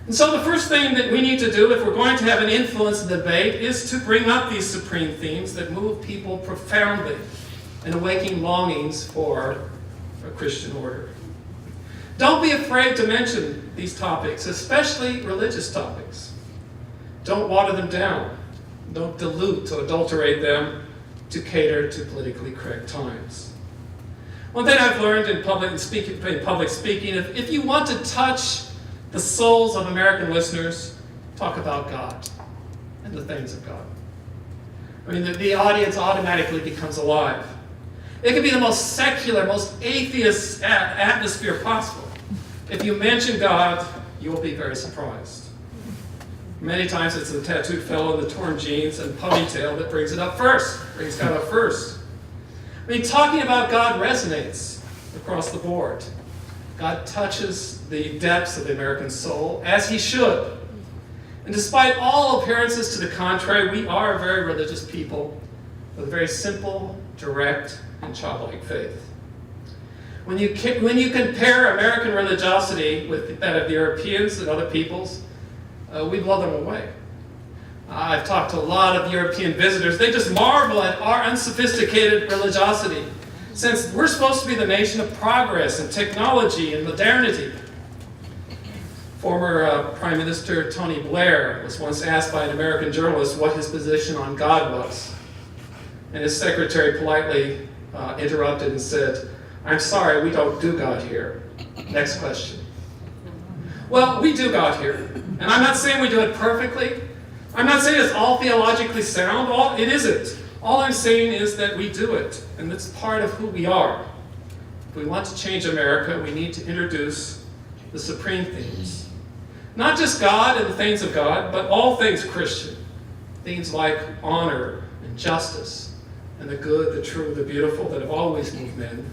And so the first thing that we need to do if we're going to have an influence in the debate is to bring up these supreme themes that move people profoundly and awaken longings for a Christian order. Don't be afraid to mention these topics, especially religious topics. Don't water them down. Don't dilute or adulterate them to cater to politically correct times. One thing I've learned in public speaking, if you want to touch the souls of American listeners, talk about God and the things of God. I mean, the audience automatically becomes alive. It can be the most secular, most atheist atmosphere possible. If you mention God, you will be very surprised. Many times it's the tattooed fellow in the torn jeans and ponytail that brings God up first. I mean, talking about God resonates across the board. God touches the depths of the American soul, as he should. And despite all appearances to the contrary, we are a very religious people with a very simple, direct, and childlike faith. When you compare American religiosity with that of the Europeans and other peoples, we blow them away. I've talked to a lot of European visitors. They just marvel at our unsophisticated religiosity, since we're supposed to be the nation of progress and technology and modernity. Former Prime Minister Tony Blair was once asked by an American journalist what his position on God was. And his secretary politely interrupted and said, "I'm sorry, we don't do God here. Next question." Well, we do God here. And I'm not saying we do it perfectly. I'm not saying it's all theologically sound. It isn't. All I'm saying is that we do it, and it's part of who we are. If we want to change America, we need to introduce the supreme themes. Not just God and the things of God, but all things Christian. Things like honor and justice and the good, the true, the beautiful that have always moved men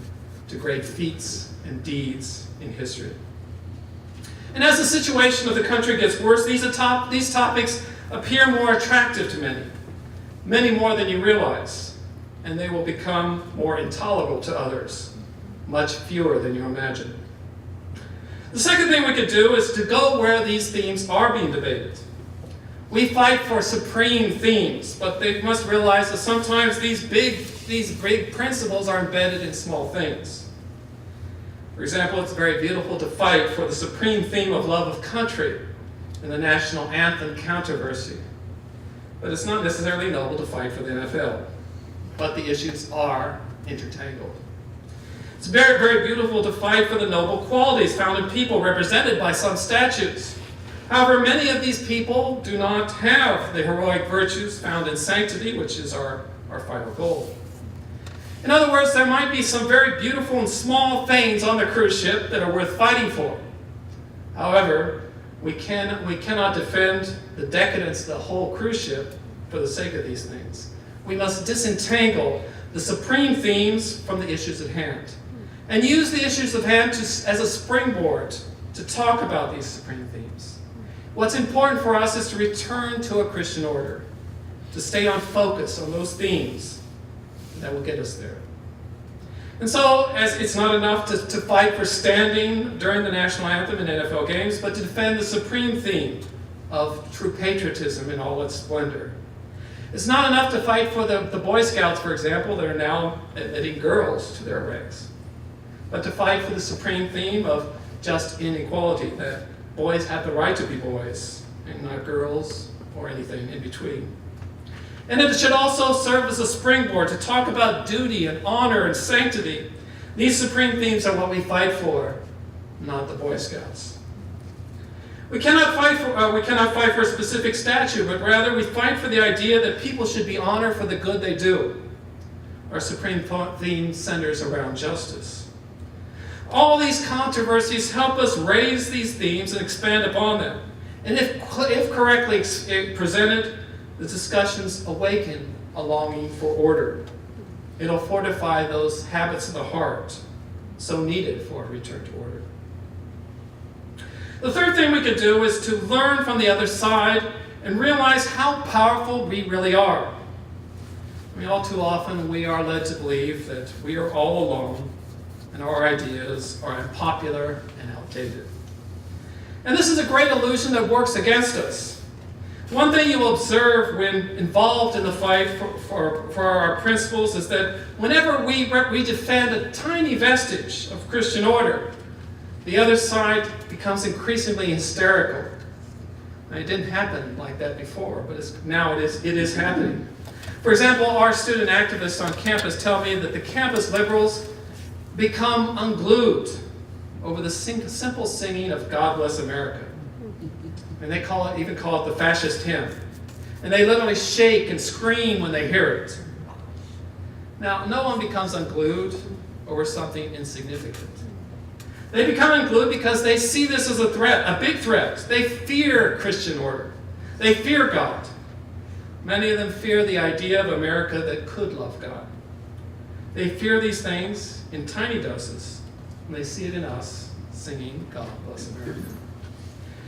to great feats and deeds in history. And as the situation of the country gets worse, these topics appear more attractive to many more than you realize, and they will become more intolerable to others, much fewer than you imagine. The second thing we could do is to go where these themes are being debated. We fight for supreme themes, but they must realize that sometimes these big principles are embedded in small things. For example, it's very beautiful to fight for the supreme theme of love of country in the national anthem controversy. But it's not necessarily noble to fight for the NFL. But the issues are intertangled. It's very, very beautiful to fight for the noble qualities found in people represented by some statutes. However, many of these people do not have the heroic virtues found in sanctity, which is our final goal. In other words, there might be some very beautiful and small things on the cruise ship that are worth fighting for. However, we cannot defend the decadence of the whole cruise ship for the sake of these things. We must disentangle the supreme themes from the issues at hand and use the issues at hand as a springboard to talk about these supreme themes. What's important for us is to return to a Christian order, to stay on focus on those themes that will get us there. And so, as it's not enough to fight for standing during the national anthem and NFL games, but to defend the supreme theme of true patriotism in all its splendor. It's not enough to fight for the Boy Scouts, for example, that are now admitting girls to their ranks, but to fight for the supreme theme of just inequality, that boys have the right to be boys and not girls or anything in between. And it should also serve as a springboard to talk about duty and honor and sanctity. These supreme themes are what we fight for, not the Boy Scouts. We cannot fight for a specific statute, but rather we fight for the idea that people should be honored for the good they do. Our supreme theme centers around justice. All these controversies help us raise these themes and expand upon them. And if correctly presented, the discussions awaken a longing for order. It'll fortify those habits of the heart so needed for a return to order. The third thing we could do is to learn from the other side and realize how powerful we really are. I mean, all too often we are led to believe that we are all alone and our ideas are unpopular and outdated. And this is a great illusion that works against us. One thing you will observe when involved in the fight for our principles is that whenever we defend a tiny vestige of Christian order, the other side becomes increasingly hysterical. Now, it didn't happen like that before, but now it is happening. For example, our student activists on campus tell me that the campus liberals become unglued over the simple singing of God Bless America. And they even call it the fascist hymn. And they literally shake and scream when they hear it. Now, no one becomes unglued over something insignificant. They become unglued because they see this as a threat, a big threat. They fear Christian order. They fear God. Many of them fear the idea of America that could love God. They fear these things in tiny doses, and they see it in us singing God Bless America.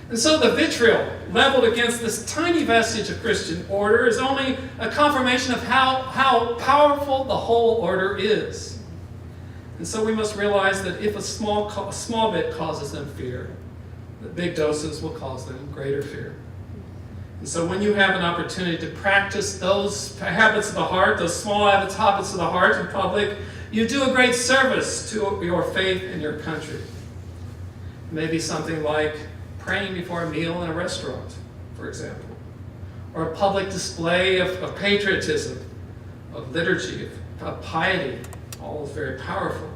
And so the vitriol leveled against this tiny vestige of Christian order is only a confirmation of how powerful the whole order is. And so we must realize that if a small bit causes them fear, the big doses will cause them greater fear. And so when you have an opportunity to practice those habits of the heart, those small habits of the heart in public, you do a great service to your faith and your country. Maybe something like praying before a meal in a restaurant, for example, or a public display of patriotism, of liturgy, of piety, all is very powerful.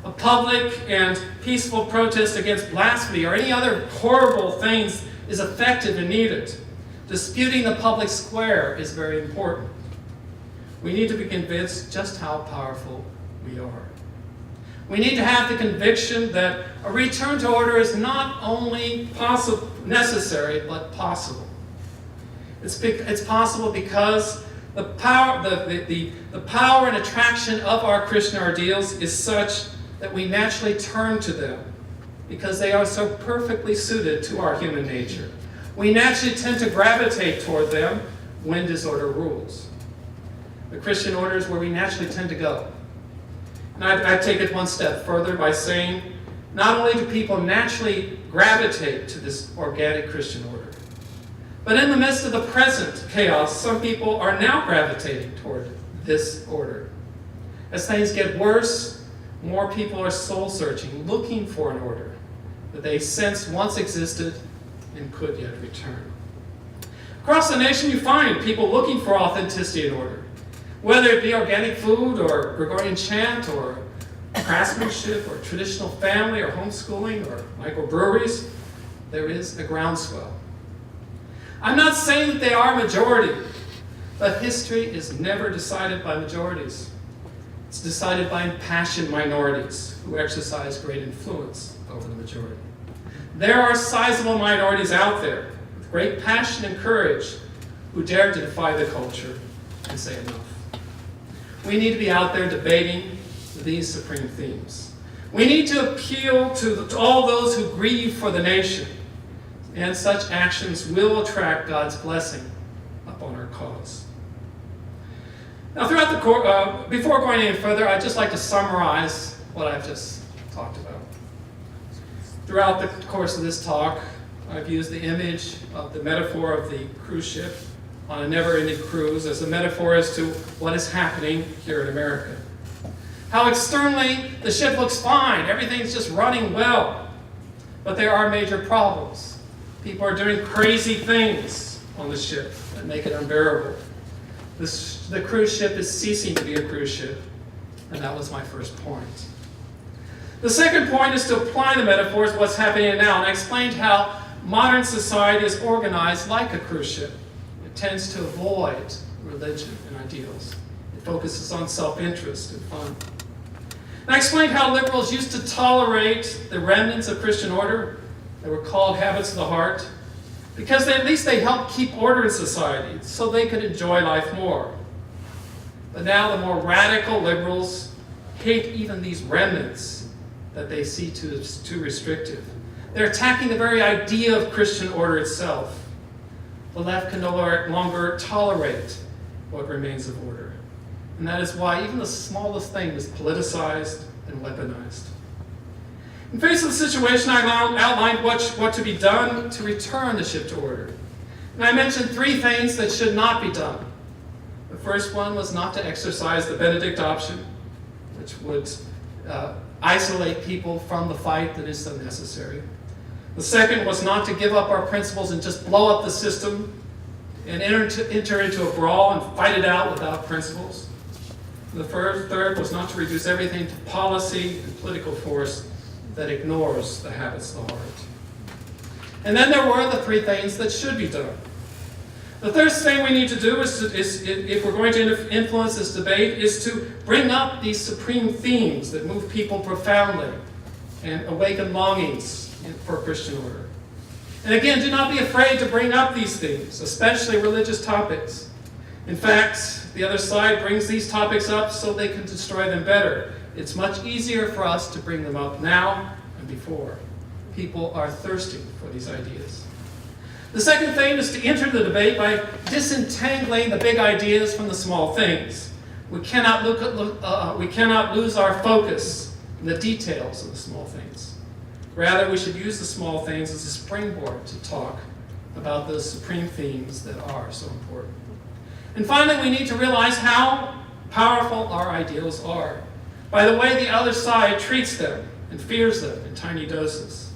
A public and peaceful protest against blasphemy or any other horrible things is effective and needed. Disputing the public square is very important. We need to be convinced just how powerful we are. We need to have the conviction that a return to order is not only necessary, but possible. It's possible because the power and attraction of our Christian ideals is such that we naturally turn to them because they are so perfectly suited to our human nature. We naturally tend to gravitate toward them when disorder rules. The Christian order is where we naturally tend to go. And I take it one step further by saying, not only do people naturally gravitate to this organic Christian order, but in the midst of the present chaos, some people are now gravitating toward this order. As things get worse, more people are soul-searching, looking for an order that they sense once existed and could yet return. Across the nation, you find people looking for authenticity and order. Whether it be organic food or Gregorian chant or craftsmanship or traditional family or homeschooling or microbreweries, there is a groundswell. I'm not saying that they are a majority, but history is never decided by majorities. It's decided by impassioned minorities who exercise great influence over the majority. There are sizable minorities out there with great passion and courage who dare to defy the culture and say enough. We need to be out there debating these supreme themes. We need to appeal to all those who grieve for the nation, and such actions will attract God's blessing upon our cause. Now, throughout the before going any further, I'd just like to summarize what I've just talked about. Throughout the course of this talk, I've used the image of the metaphor of the cruise ship on a never-ending cruise as a metaphor as to what is happening here in America. How externally the ship looks fine, everything's just running well, but there are major problems. People are doing crazy things on the ship that make it unbearable. The cruise ship is ceasing to be a cruise ship, and that was my first point. The second point is to apply the metaphors to what's happening now, and I explained how modern society is organized like a cruise ship. It tends to avoid religion and ideals. It focuses on self-interest and fun. And I explained how liberals used to tolerate the remnants of Christian order that were called habits of the heart, because at least they helped keep order in society so they could enjoy life more. But now the more radical liberals hate even these remnants that they see as too restrictive. They're attacking the very idea of Christian order itself. The left can no longer tolerate what remains of order. And that is why even the smallest thing is politicized and weaponized. In face of the situation, I outlined what to be done to return the ship to order. And I mentioned three things that should not be done. The first one was not to exercise the Benedict option, which would isolate people from the fight that is so necessary. The second was not to give up our principles and just blow up the system and enter into a brawl and fight it out without principles. The third was not to reduce everything to policy and political force that ignores the habits of the heart. And then there were the three things that should be done. The third thing we need to do is if we're going to influence this debate, is to bring up these supreme themes that move people profoundly and awaken longings for Christian order. And again, do not be afraid to bring up these themes, especially religious topics. In fact, the other side brings these topics up so they can destroy them better. It's much easier for us to bring them up now than before. People are thirsting for these ideas. The second thing is to enter the debate by disentangling the big ideas from the small things. We cannot lose our focus in the details of the small things. Rather, we should use the small things as a springboard to talk about those supreme themes that are so important. And finally, we need to realize how powerful our ideals are by the way the other side treats them and fears them in tiny doses.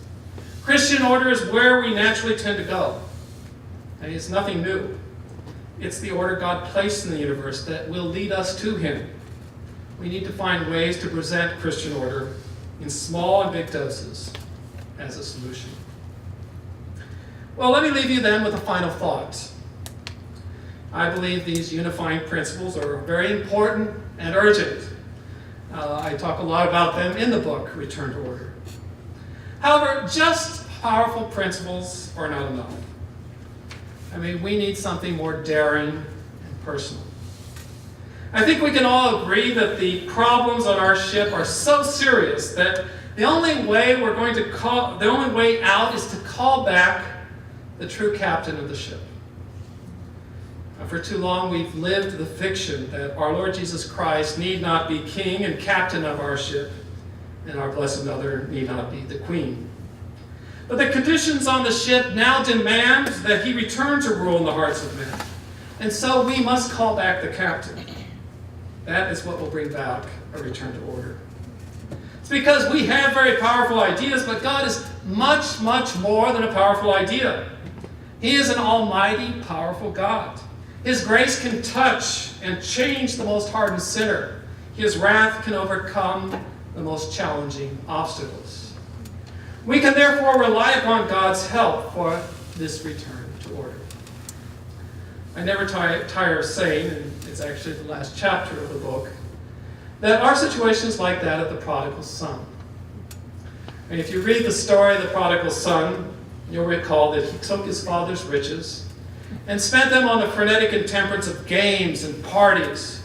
Christian order is where we naturally tend to go. And it's nothing new. It's the order God placed in the universe that will lead us to Him. We need to find ways to present Christian order in small and big doses as a solution. Well, let me leave you then with a final thought. I believe these unifying principles are very important and urgent. I talk a lot about them in the book, Return to Order. However, just powerful principles are not enough. I mean, we need something more daring and personal. I think we can all agree that the problems on our ship are so serious that the only way out is to call back the true captain of the ship. For too long, we've lived the fiction that our Lord Jesus Christ need not be king and captain of our ship, and our Blessed Mother need not be the queen. But the conditions on the ship now demand that He return to rule in the hearts of men. And so we must call back the captain. That is what will bring back a return to order. It's because we have very powerful ideas, but God is much, much more than a powerful idea. He is an almighty, powerful God. His grace can touch and change the most hardened sinner. His wrath can overcome the most challenging obstacles. We can therefore rely upon God's help for this return to order. I never tire of saying, and it's actually the last chapter of the book, that our situation is like that of the prodigal son. And if you read the story of the prodigal son, you'll recall that he took his father's riches and spent them on the frenetic intemperance of games and parties.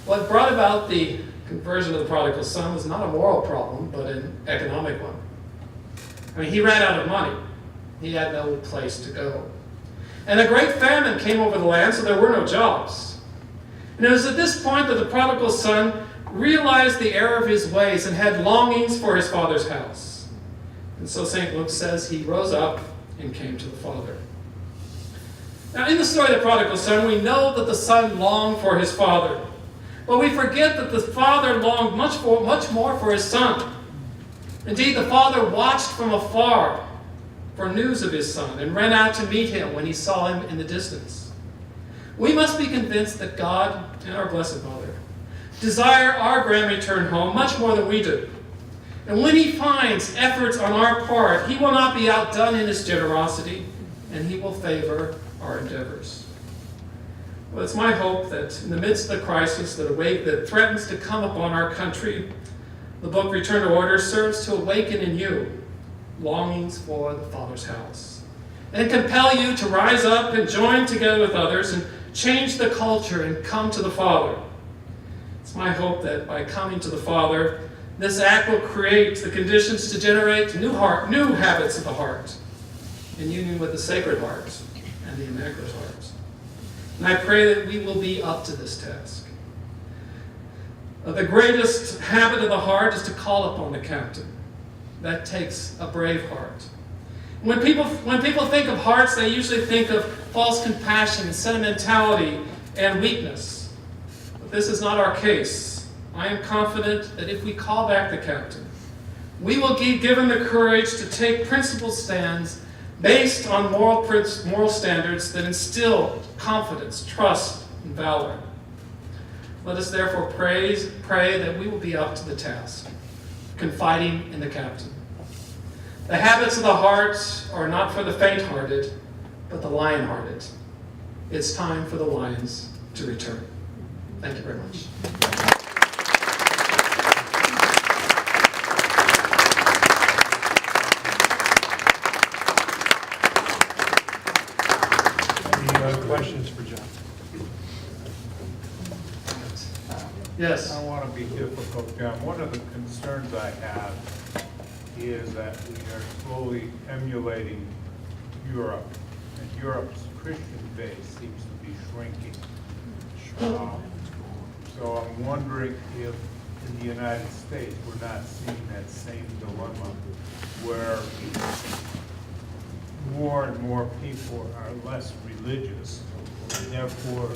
What brought about the conversion of the prodigal son was not a moral problem, but an economic one. I mean, he ran out of money. He had no place to go. And a great famine came over the land, so there were no jobs. And it was at this point that the prodigal son realized the error of his ways and had longings for his father's house. And so St. Luke says he rose up and came to the father. Now, in the story of the prodigal son, we know that the son longed for his father. But we forget that the father longed much more for his son. Indeed, the father watched from afar for news of his son and ran out to meet him when he saw him in the distance. We must be convinced that God and our Blessed Mother desire our grand return home much more than we do. And when he finds efforts on our part, he will not be outdone in his generosity, and he will favor our endeavors. Well, it's my hope that in the midst of the crisis that threatens to come upon our country, the book Return to Order serves to awaken in you longings for the Father's house and compel you to rise up and join together with others and change the culture and come to the Father. It's my hope that by coming to the Father, this act will create the conditions to generate new habits of the heart in union with the Sacred Heart and the Immaculate Heart. And I pray that we will be up to this task. The greatest habit of the heart is to call upon the Captain. That takes a brave heart. When people think of hearts, they usually think of false compassion, sentimentality, and weakness. But this is not our case. I am confident that if we call back the Captain, we will be given the courage to take principled stands based on moral standards that instill confidence, trust, and valor. Let us therefore pray that we will be up to the task, confiding in the Captain. The habits of the heart are not for the faint-hearted, but the lion-hearted. It's time for the lions to return. Thank you very much. Any questions for John? Yes. I don't want to be difficult, John. One of the concerns I have is that we are slowly emulating Europe, and Europe's Christian base seems to be shrinking. So I'm wondering if in the United States we're not seeing that same dilemma where more and more people are less religious, and therefore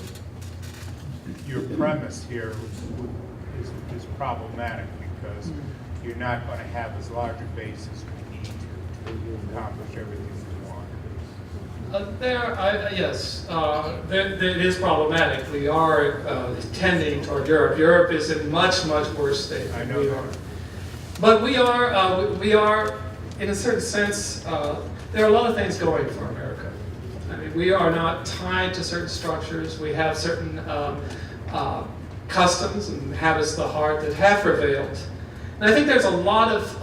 your premise here is problematic because you're not going to have as large a base as we need to accomplish everything we want. Yes, it is problematic. We are tending toward Europe. Europe is in much, much worse state I than know we that. are. But we are, in a certain sense, there are a lot of things going for America. I mean, we are not tied to certain structures. We have certain customs and habits of the heart that have prevailed. And I think there's a lot of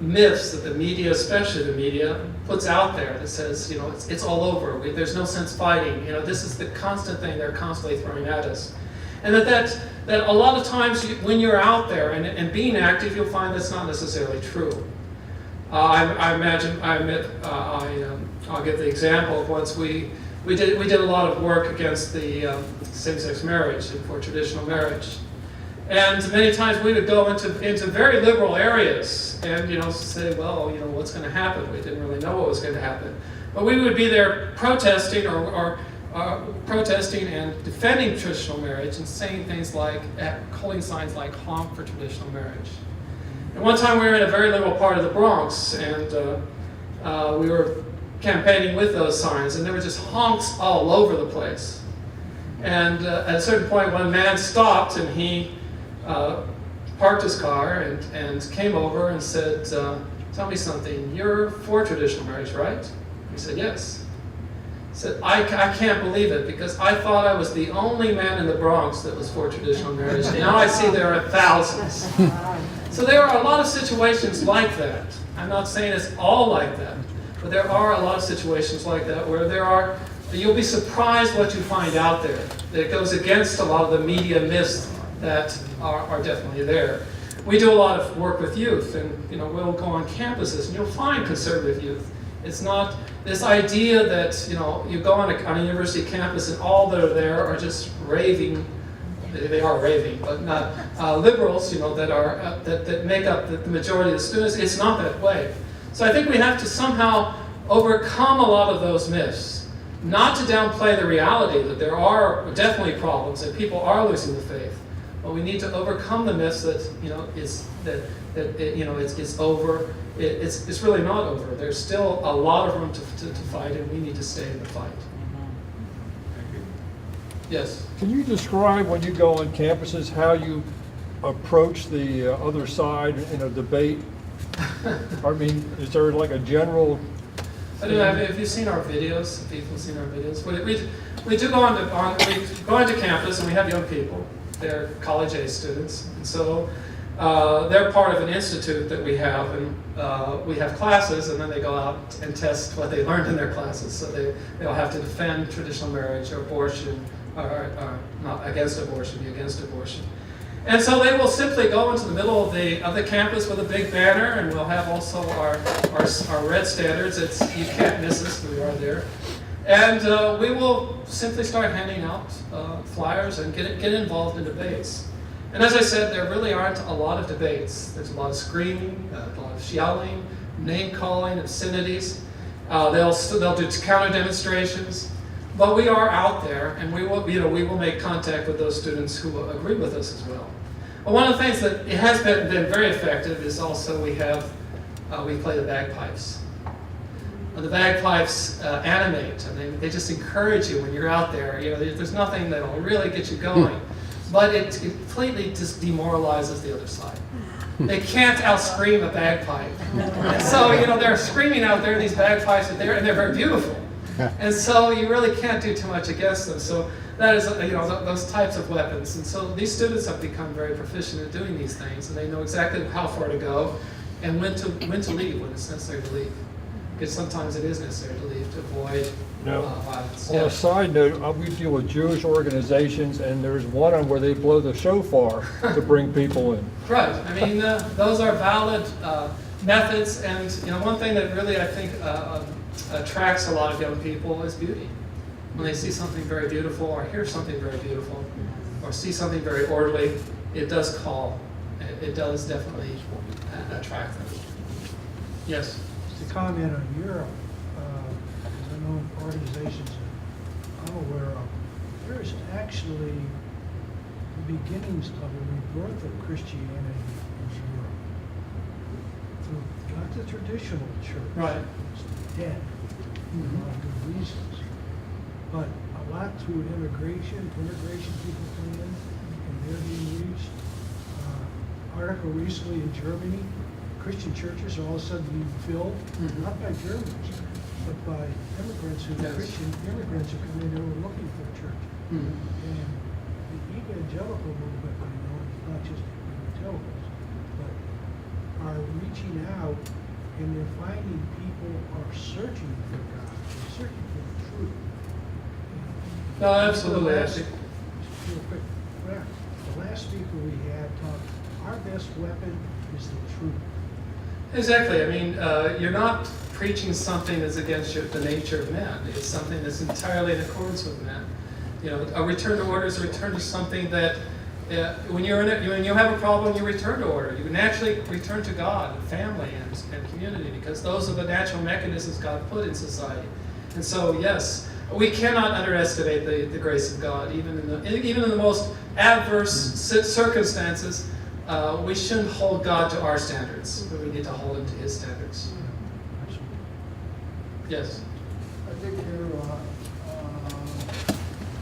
myths that the media, especially the media, puts out there that says, it's all over. There's no sense fighting. This is the constant thing they're constantly throwing at us. And that a lot of times when you're out there and being active, you'll find that's not necessarily true. I'll give the example of once we did a lot of work against the same-sex marriage and for traditional marriage. And many times we would go into very liberal areas and say, well, what's going to happen? We didn't really know what was going to happen. But we would be there protesting or protesting and defending traditional marriage and saying things like, holding signs like honk for traditional marriage. And one time we were in a very liberal part of the Bronx, and we were campaigning with those signs, and there were just honks all over the place. And at a certain point, one man stopped, and he parked his car and came over and said, tell me something, you're for traditional marriage, right? He said, yes. He said, I can't believe it, because I thought I was the only man in the Bronx that was for traditional marriage. Now I see there are thousands. So there are a lot of situations like that. I'm not saying it's all like that, but there are a lot of situations like that where you'll be surprised what you find out there. That goes against a lot of the media myths that are definitely there. We do a lot of work with youth, and we'll go on campuses, and you'll find conservative youth. It's not this idea that you go on a university campus and all that are there are just raving. They are raving, but not liberals. That make up the majority of the students. It's not that way. So I think we have to somehow overcome a lot of those myths, not to downplay the reality that there are definitely problems and people are losing the faith. But we need to overcome the myths that it's over. It's really not over. There's still a lot of room to fight, and we need to stay in the fight. Yes. Can you describe when you go on campuses how you approach the other side in a debate? I mean, is there like a general? I don't know. Have you seen our videos? Have people seen our videos? We do go onto campus, and we have young people. They're college age students, and so they're part of an institute that we have, and we have classes, and then they go out and test what they learned in their classes. So they'll have to defend traditional marriage or abortion, or not against abortion, be against abortion. And so they will simply go into the middle of the campus with a big banner, and we'll have also our red standards. You can't miss us, we are there. And we will simply start handing out flyers and get involved in debates. And as I said, there really aren't a lot of debates. There's a lot of screaming, a lot of yelling, name-calling, obscenities. They'll do counter demonstrations. But we are out there, and we will make contact with those students who will agree with us as well. But one of the things that it has been very effective is also we play the bagpipes. The bagpipes animate, and they just encourage you when you're out there. There's nothing that'll really get you going, but it completely just demoralizes the other side. They can't out-scream a bagpipe, and so they're screaming out there. These bagpipes are there, and they're very beautiful, and so you really can't do too much against them. So that is those types of weapons, and so these students have become very proficient at doing these things, and they know exactly how far to go and when to leave when it's necessary to leave. Because sometimes it is necessary to leave to avoid violence. On a side note, we deal with Jewish organizations, and there's one on where they blow the shofar to bring people in. Right. I mean, those are valid methods, and one thing that really I think attracts a lot of young people is beauty. When they see something very beautiful, or hear something very beautiful, or see something very orderly, it does call. It does definitely attract them. Yes. To comment on Europe, because I know organizations that I'm aware of, there is actually the beginnings of a rebirth of Christianity in Europe. Not the traditional church. Right. It's dead for a lot of good reasons. But a lot through immigration people come in, and they're being reached. Article recently in Germany, Christian churches are all of a sudden being filled, not by Germans, but by immigrants Christian immigrants who come in who are looking for a church. And the evangelical movement, it's not just evangelicals, but are reaching out, and they're finding people are searching for God, they're searching for the truth. No, absolutely. Just real quick, the last speaker we had talked, our best weapon is the truth. Exactly. I mean, you're not preaching something that's against the nature of man. It's something that's entirely in accordance with man. A return to order is a return to something that, when you have a problem, you return to order. You naturally return to God, and family, and community, because those are the natural mechanisms God put in society. And so, yes, we cannot underestimate the grace of God, even in the most adverse circumstances. We shouldn't hold God to our standards, but we need to hold Him to His standards. Yes. I think your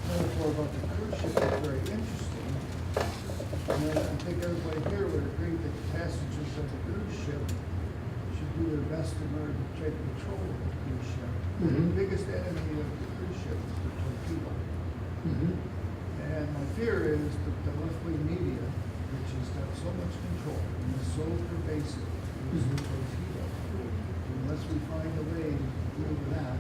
metaphor about the cruise ship is very interesting. And I think everybody here would agree that the passengers of the cruise ship should do their best in order to take control of the cruise ship. The biggest enemy of the cruise ship is the torpedo. And my fear is that the left-wing media, which has got so much control and is so pervasive, is the torpedo. Unless we find a way to deal with that,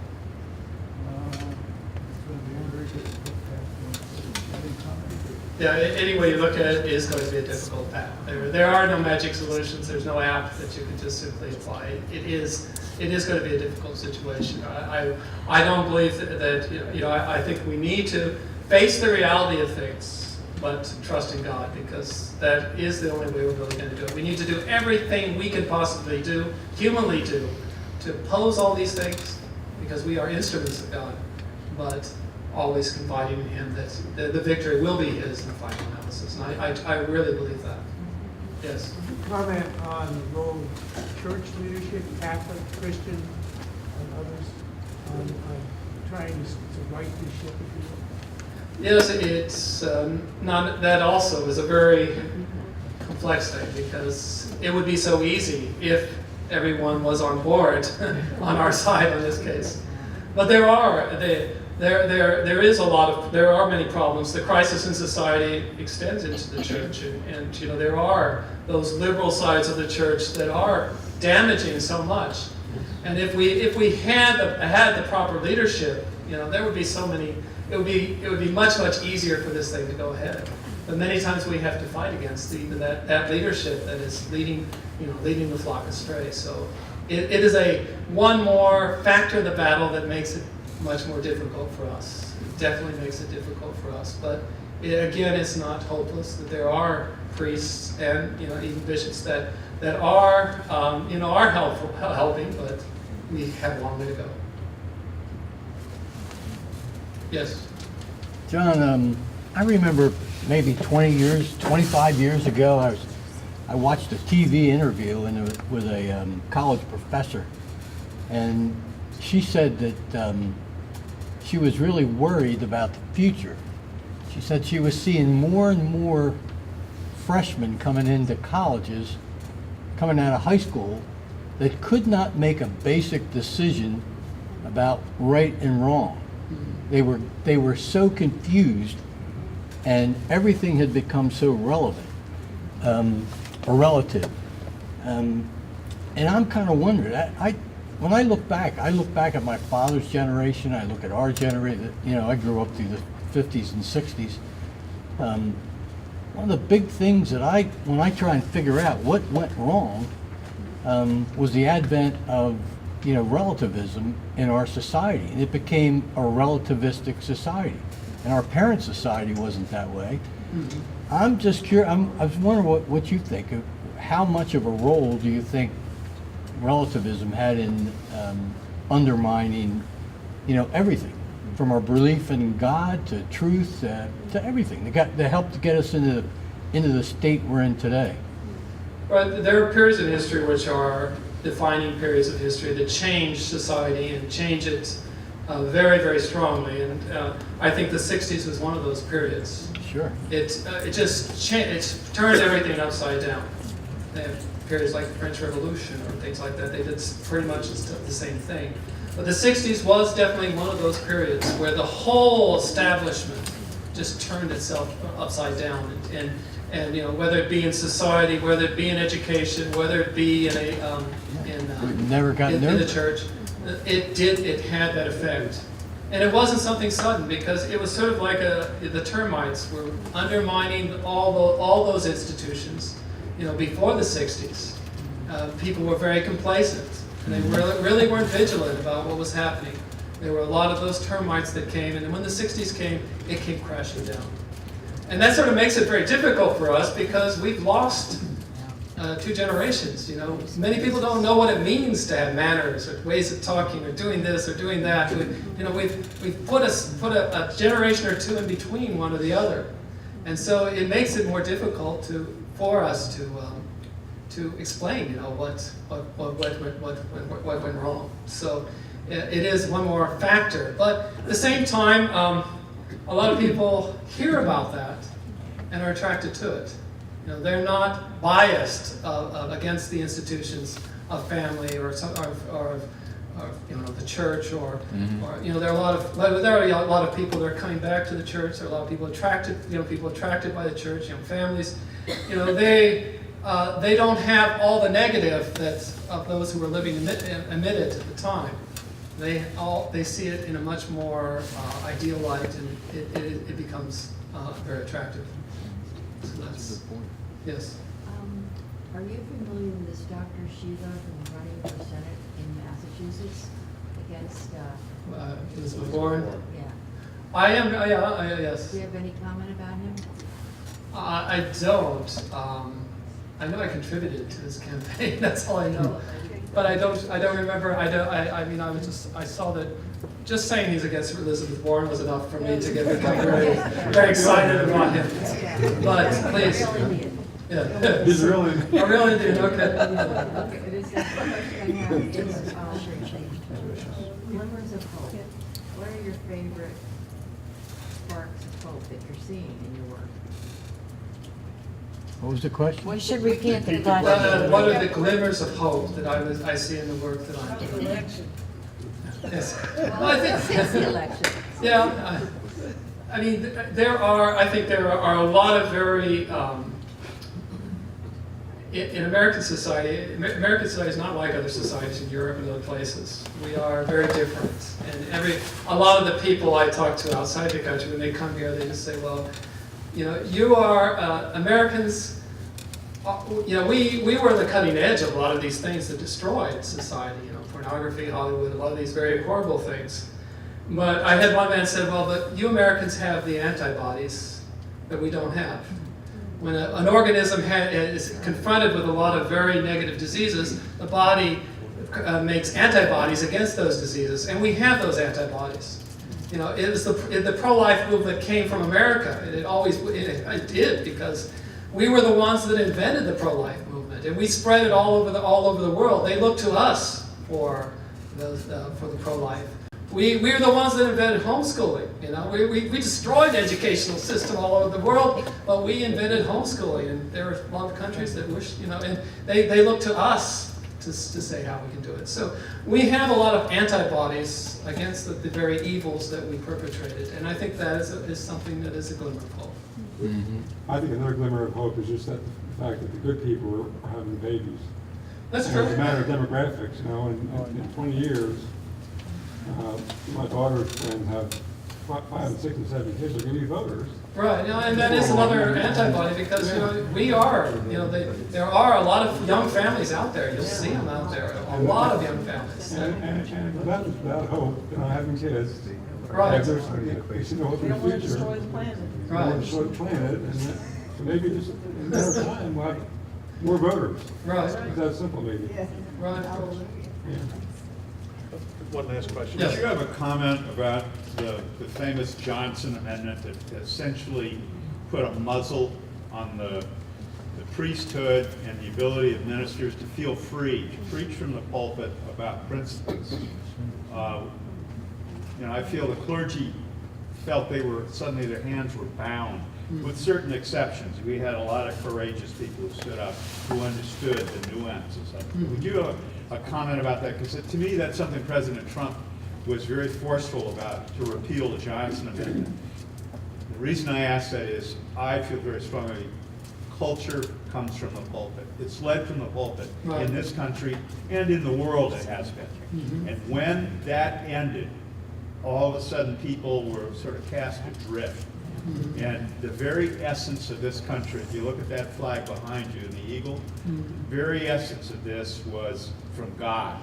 it's going to be a very difficult path going forward. Any comment? Yeah, any way you look at it is going to be a difficult path. There are no magic solutions. There's no app that you can just simply apply. It is going to be a difficult situation. I don't believe that I think we need to face the reality of things, but trust in God, because that is the only way we're really going to do it. We need to do everything we can possibly do, humanly do, to oppose all these things, because we are instruments of God, but always confiding in Him that the victory will be His in the final analysis. And I really believe that. Yes. Comment on the role of church leadership, Catholic, Christian, and others, on trying to right this ship, if you will. Yes, it's not. That also is a very complex thing, because it would be so easy if everyone was on board on our side in this case. But there are many problems. The crisis in society extends into the church, and there are those liberal sides of the church that are damaging so much. And if we had the proper leadership, there would be so many. It would be much easier for this thing to go ahead. But many times we have to fight against even that leadership that is leading the flock astray. So it is one more factor in the battle that makes it much more difficult for us. It definitely makes it difficult for us. But again, it's not hopeless. That there are priests and even bishops that are helping, but we have a long way to go. Yes. John, I remember maybe 25 years ago, I watched a TV interview with a college professor, and she said that she was really worried about the future. She said she was seeing more and more freshmen coming into colleges, coming out of high school, that could not make a basic decision about right and wrong. They were so confused, and everything had become so relevant, or relative. And I'm kind of wondering, when I look back at my father's generation, I look at our generation, I grew up through the 50s and 60s. One of the big things that when I try and figure out what went wrong, was the advent of relativism in our society. And it became a relativistic society. And our parents' society wasn't that way. Mm-hmm. I'm just curious, I was wondering what you think. How much of a role do you think relativism had in undermining, everything, from our belief in God to truth to everything that helped to get us into the state we're in today? But there are periods in history which are defining periods of history that change society and change it very, very strongly. And I think the 60s was one of those periods. Sure. It turned everything upside down. They have periods like the French Revolution or things like that. They did pretty much the same thing. But the 60s was definitely one of those periods where the whole establishment just turned itself upside down. And whether it be in society, whether it be in education, whether it be in the church, it had that effect. And it wasn't something sudden, because it was sort of like the termites were undermining all those institutions. Before the 60s, people were very complacent, and they really weren't vigilant about what was happening. There were a lot of those termites that came, and when the 60s came, it came crashing down. And that sort of makes it very difficult for us, because we've lost 2 generations. Many people don't know what it means to have manners or ways of talking or doing this or doing that. We've put a generation or 2 in between one or the other, and so it makes it more difficult for us to explain what went wrong. So it is one more factor. But at the same time, a lot of people hear about that and are attracted to it. You know, they're not biased against the institutions of family or you know, the church or you know, there are a lot of people that are coming back to the church. There are a lot of people attracted, you know, people attracted by the church, young families. You know, they don't have all the negative of those who were living amid it at the time. They see it in a much more ideal light, and it becomes very attractive. So that's a good point. Yes. Are you familiar with this Dr. Sheila from running for Senate in Massachusetts against? Elizabeth Warren. Yeah. I am. Yes. Do you have any comment about him? I don't. I know I contributed to his campaign. That's all I know. But I don't remember. I saw that. Just saying he's against Elizabeth Warren was enough for me to become very excited about him. But please. Yeah. He's a real Indian. A real Indian. Okay. Okay. It is that question I have is glimmers of hope. What are your favorite sparks of hope that you're seeing in your work? What was the question? We should repeat the question. What are the glimmers of hope that I see in the work that I'm doing? Yes. Well, I think Since the election. Yeah, I mean, I think there are a lot of very, in American society is not like other societies in Europe and other places. We are very different. And a lot of the people I talk to outside the country, when they come here, they just say, well, you know, you are Americans, you know, we were the cutting edge of a lot of these things that destroyed society, you know, pornography, Hollywood, a lot of these very horrible things. But I had one man say, well, but you Americans have the antibodies that we don't have. When an organism is confronted with a lot of very negative diseases, the body makes antibodies against those diseases, and we have those antibodies. You know, it was the pro-life movement came from America. It did, because we were the ones that invented the pro-life movement, and we spread it all over the world. They looked to us for the pro-life. We were the ones that invented homeschooling. You know, we destroyed the educational system all over the world, but we invented homeschooling, and there are a lot of countries that wish, you know, and they look to us to say how we can do it. So we have a lot of antibodies against the very evils that we perpetrated, and I think that is something that is a glimmer of hope. I think another glimmer of hope is just that the fact that the good people are having babies. That's And true. it's a matter of demographics, you know, in 20 years, my daughter's friends have 5 and 6 and 7 kids are going to be voters. Right, you know, and that is another antibody, because you know we are, you know, there are a lot of young families out there. You'll see them out there, a lot of young families. And without hope, they're not having kids. Right. They should know hope in the future. destroy the planet. They don't want to destroy the planet, and so maybe just in a matter of time, we'll have more voters. Right, It's that simple, maybe. right. Yeah. One last question. Yes. Did you have a comment about the famous Johnson Amendment that essentially put a muzzle on the priesthood and the ability of ministers to feel free to preach from the pulpit about principles? You know, I feel the clergy felt suddenly their hands were bound, with certain exceptions. We had a lot of courageous people who stood up, who understood the nuances of it. Would you have a comment about that? Because to me, that's something President Trump was very forceful about, to repeal the Johnson Amendment. The reason I ask that is I feel very strongly culture comes from the pulpit. It's led from the pulpit in this country and in the world it has been. And when that ended, all of a sudden people were sort of cast adrift. And the very essence of this country, if you look at that flag behind you, the eagle, the very essence of this was from God.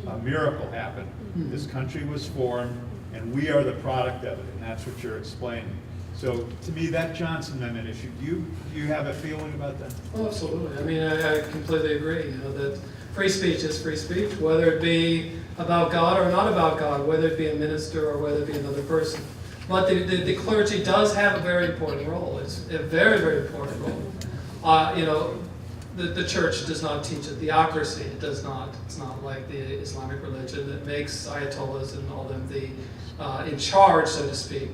A miracle happened. This country was formed, and we are the product of it, and that's what you're explaining. So to me, that Johnson Amendment issue, do you have a feeling about that? Oh, absolutely. I mean, I completely agree. You know, that free speech is free speech, whether it be about God or not about God, whether it be a minister or whether it be another person. But the clergy does have a very important role. It's a very, very important role. You know, the church does not teach a theocracy. It does not. It's not like the Islamic religion that makes ayatollahs and all them in charge, so to speak.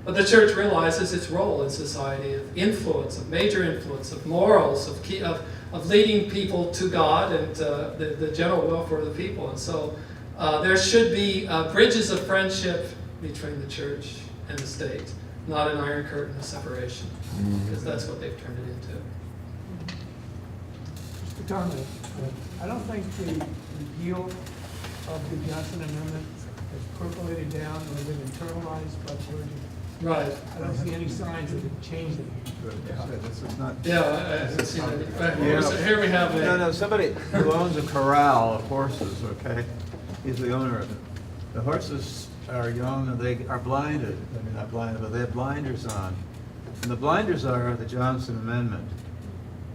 But the church realizes its role in society of influence, of major influence, of morals, of leading people to God and the general welfare of the people. And so there should be bridges of friendship between the church and the state, not an iron curtain of separation, because that's what they've turned it into. Mr. Conley, I don't think the repeal of the Johnson Amendment has percolated down or been internalized by clergy. Right. I don't see any signs of it changing. This is not. Yeah, I haven't seen it. Here we have No, a, somebody who owns a corral of horses, okay, he's the owner of it. The horses are young and they are blinded. I mean, not blinded, but they have blinders on. And the blinders are the Johnson Amendment.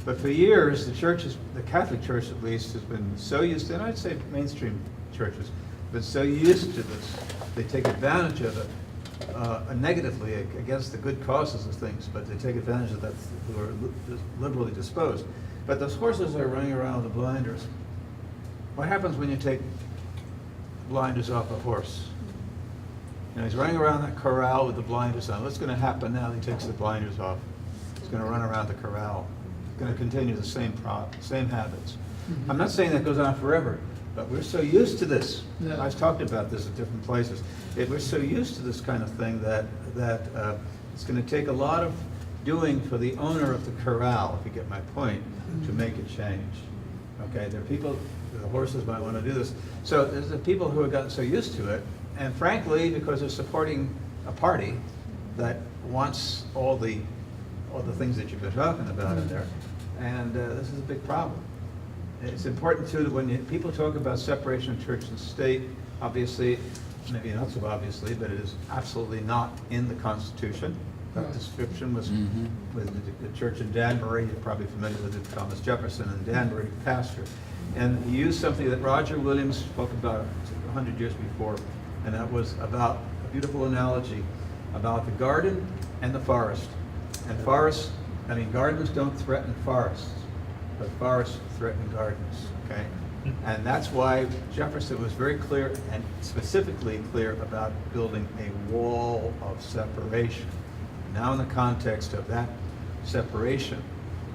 But for years, the Catholic Church at least, has been so used to, and I'd say mainstream churches, been so used to this, they take advantage of it negatively against the good causes of things, but they take advantage of that who are liberally disposed. But those horses are running around with the blinders. What happens when you take blinders off a horse? You know, he's running around that corral with the blinders on. What's going to happen now that he takes the blinders off? He's going to run around the corral. He's going to continue the same habits. I'm not saying that goes on forever, but we're so used to this. Yeah. I've talked about this at different places. We're so used to this kind of thing that it's going to take a lot of doing for the owner of the corral, if you get my point, to make it change. Okay, there are people, the horses might want to do this. So there's the people who have gotten so used to it, and frankly, because they're supporting a party that wants all the things that you've been talking about in there, and this is a big problem. It's important too that when people talk about separation of church and state, obviously, maybe not so obviously, but it is absolutely not in the Constitution. That description was with the church in Danbury. You're probably familiar with it, Thomas Jefferson and Danbury pastor. And he used something that Roger Williams spoke about 100 years before, and that was about a beautiful analogy about the garden and the forest. And gardens don't threaten forests, but forests threaten gardens, okay? And that's why Jefferson was very clear, and specifically clear, about building a wall of separation. Now in the context of that separation,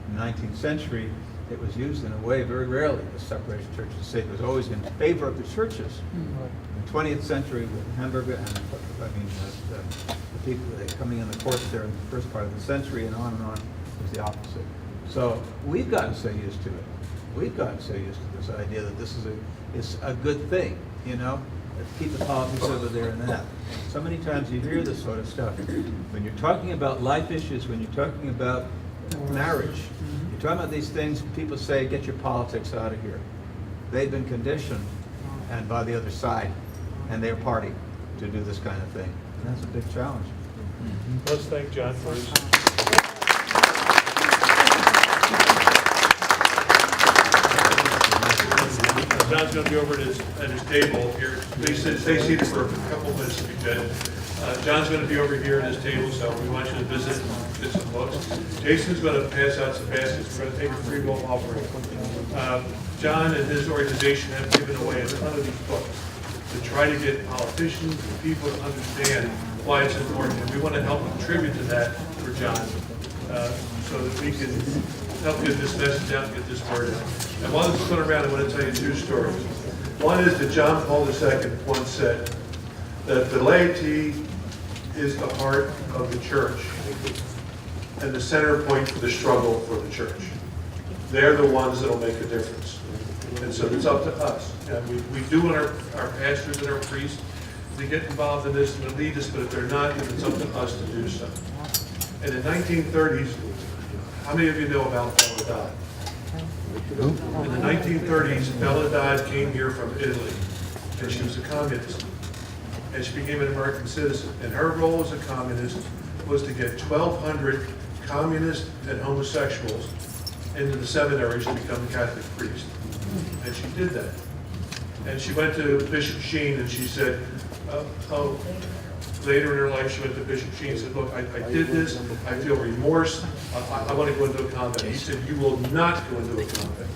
in the 19th century, it was used in a way very rarely, the separation of church and state. It was always in favor of the churches. In the 20th century, with Hamburger and the people coming in the courts there in the first part of the century and on, was the opposite. So we've gotten so used to it. We've gotten so used to this idea that this is a good thing, you know? Let's keep the politics over there and that. So many times you hear this sort of stuff. When you're talking about life issues, when you're talking about marriage, you're talking about these things, people say, get your politics out of here. They've been conditioned and by the other side and their party to do this kind of thing. And that's a big challenge. Let's thank John for his. John's going to be over at his table here. Stay seated for a couple minutes if you could. John's going to be over here at his table, so we want you to visit and get some books. Jason's going to pass out some baskets. We're going to take a free will offering. John and his organization have given away a ton of these books to try to get politicians and people to understand why it's important. And we want to help contribute to that for John, so that we can help get this message out and get this word out. And while this is going around, I want to tell you two stories. One is that John Paul II once said that the laity is the heart of the church and the center point for the struggle for the church. They're the ones that will make a difference. And so it's up to us. And we do want our pastors and our priests to get involved in this and to lead us, but if they're not, then it's up to us to do so. And in the 1930s, how many of you know about Bella Dodd? In the 1930s, Bella Dodd came here from Italy, and she was a communist. And she became an American citizen. And her role as a communist was to get 1,200 communists and homosexuals into the seminaries to become a Catholic priest. And she did that. And she went to Bishop Sheen and she said, Later in her life, she went to Bishop Sheen and said, look, I did this, I feel remorse, I want to go into a convent. He said, you will not go into a convent.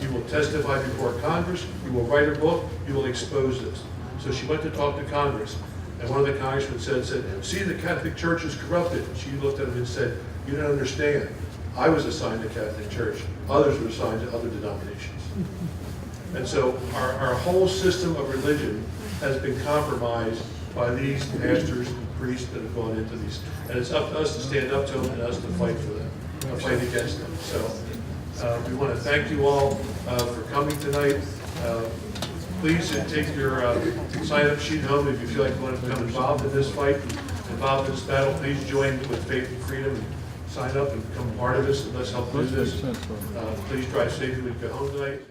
You will testify before Congress, you will write a book, you will expose this. So she went to talk to Congress, and one of the congressmen said, see, the Catholic Church is corrupted. She looked at him and said, you don't understand. I was assigned to Catholic Church. Others were assigned to other denominations. And so our whole system of religion has been compromised by these pastors and priests that have gone into these. And it's up to us to stand up to them and us to fight for them, to fight against them. So we want to thank you all for coming tonight. Please take your sign-up sheet home if you feel like you want to become involved in this fight, involved in this battle. Please join with Faith and Freedom and sign up and become part of this, and let's help do this. Please drive safely when you go home tonight.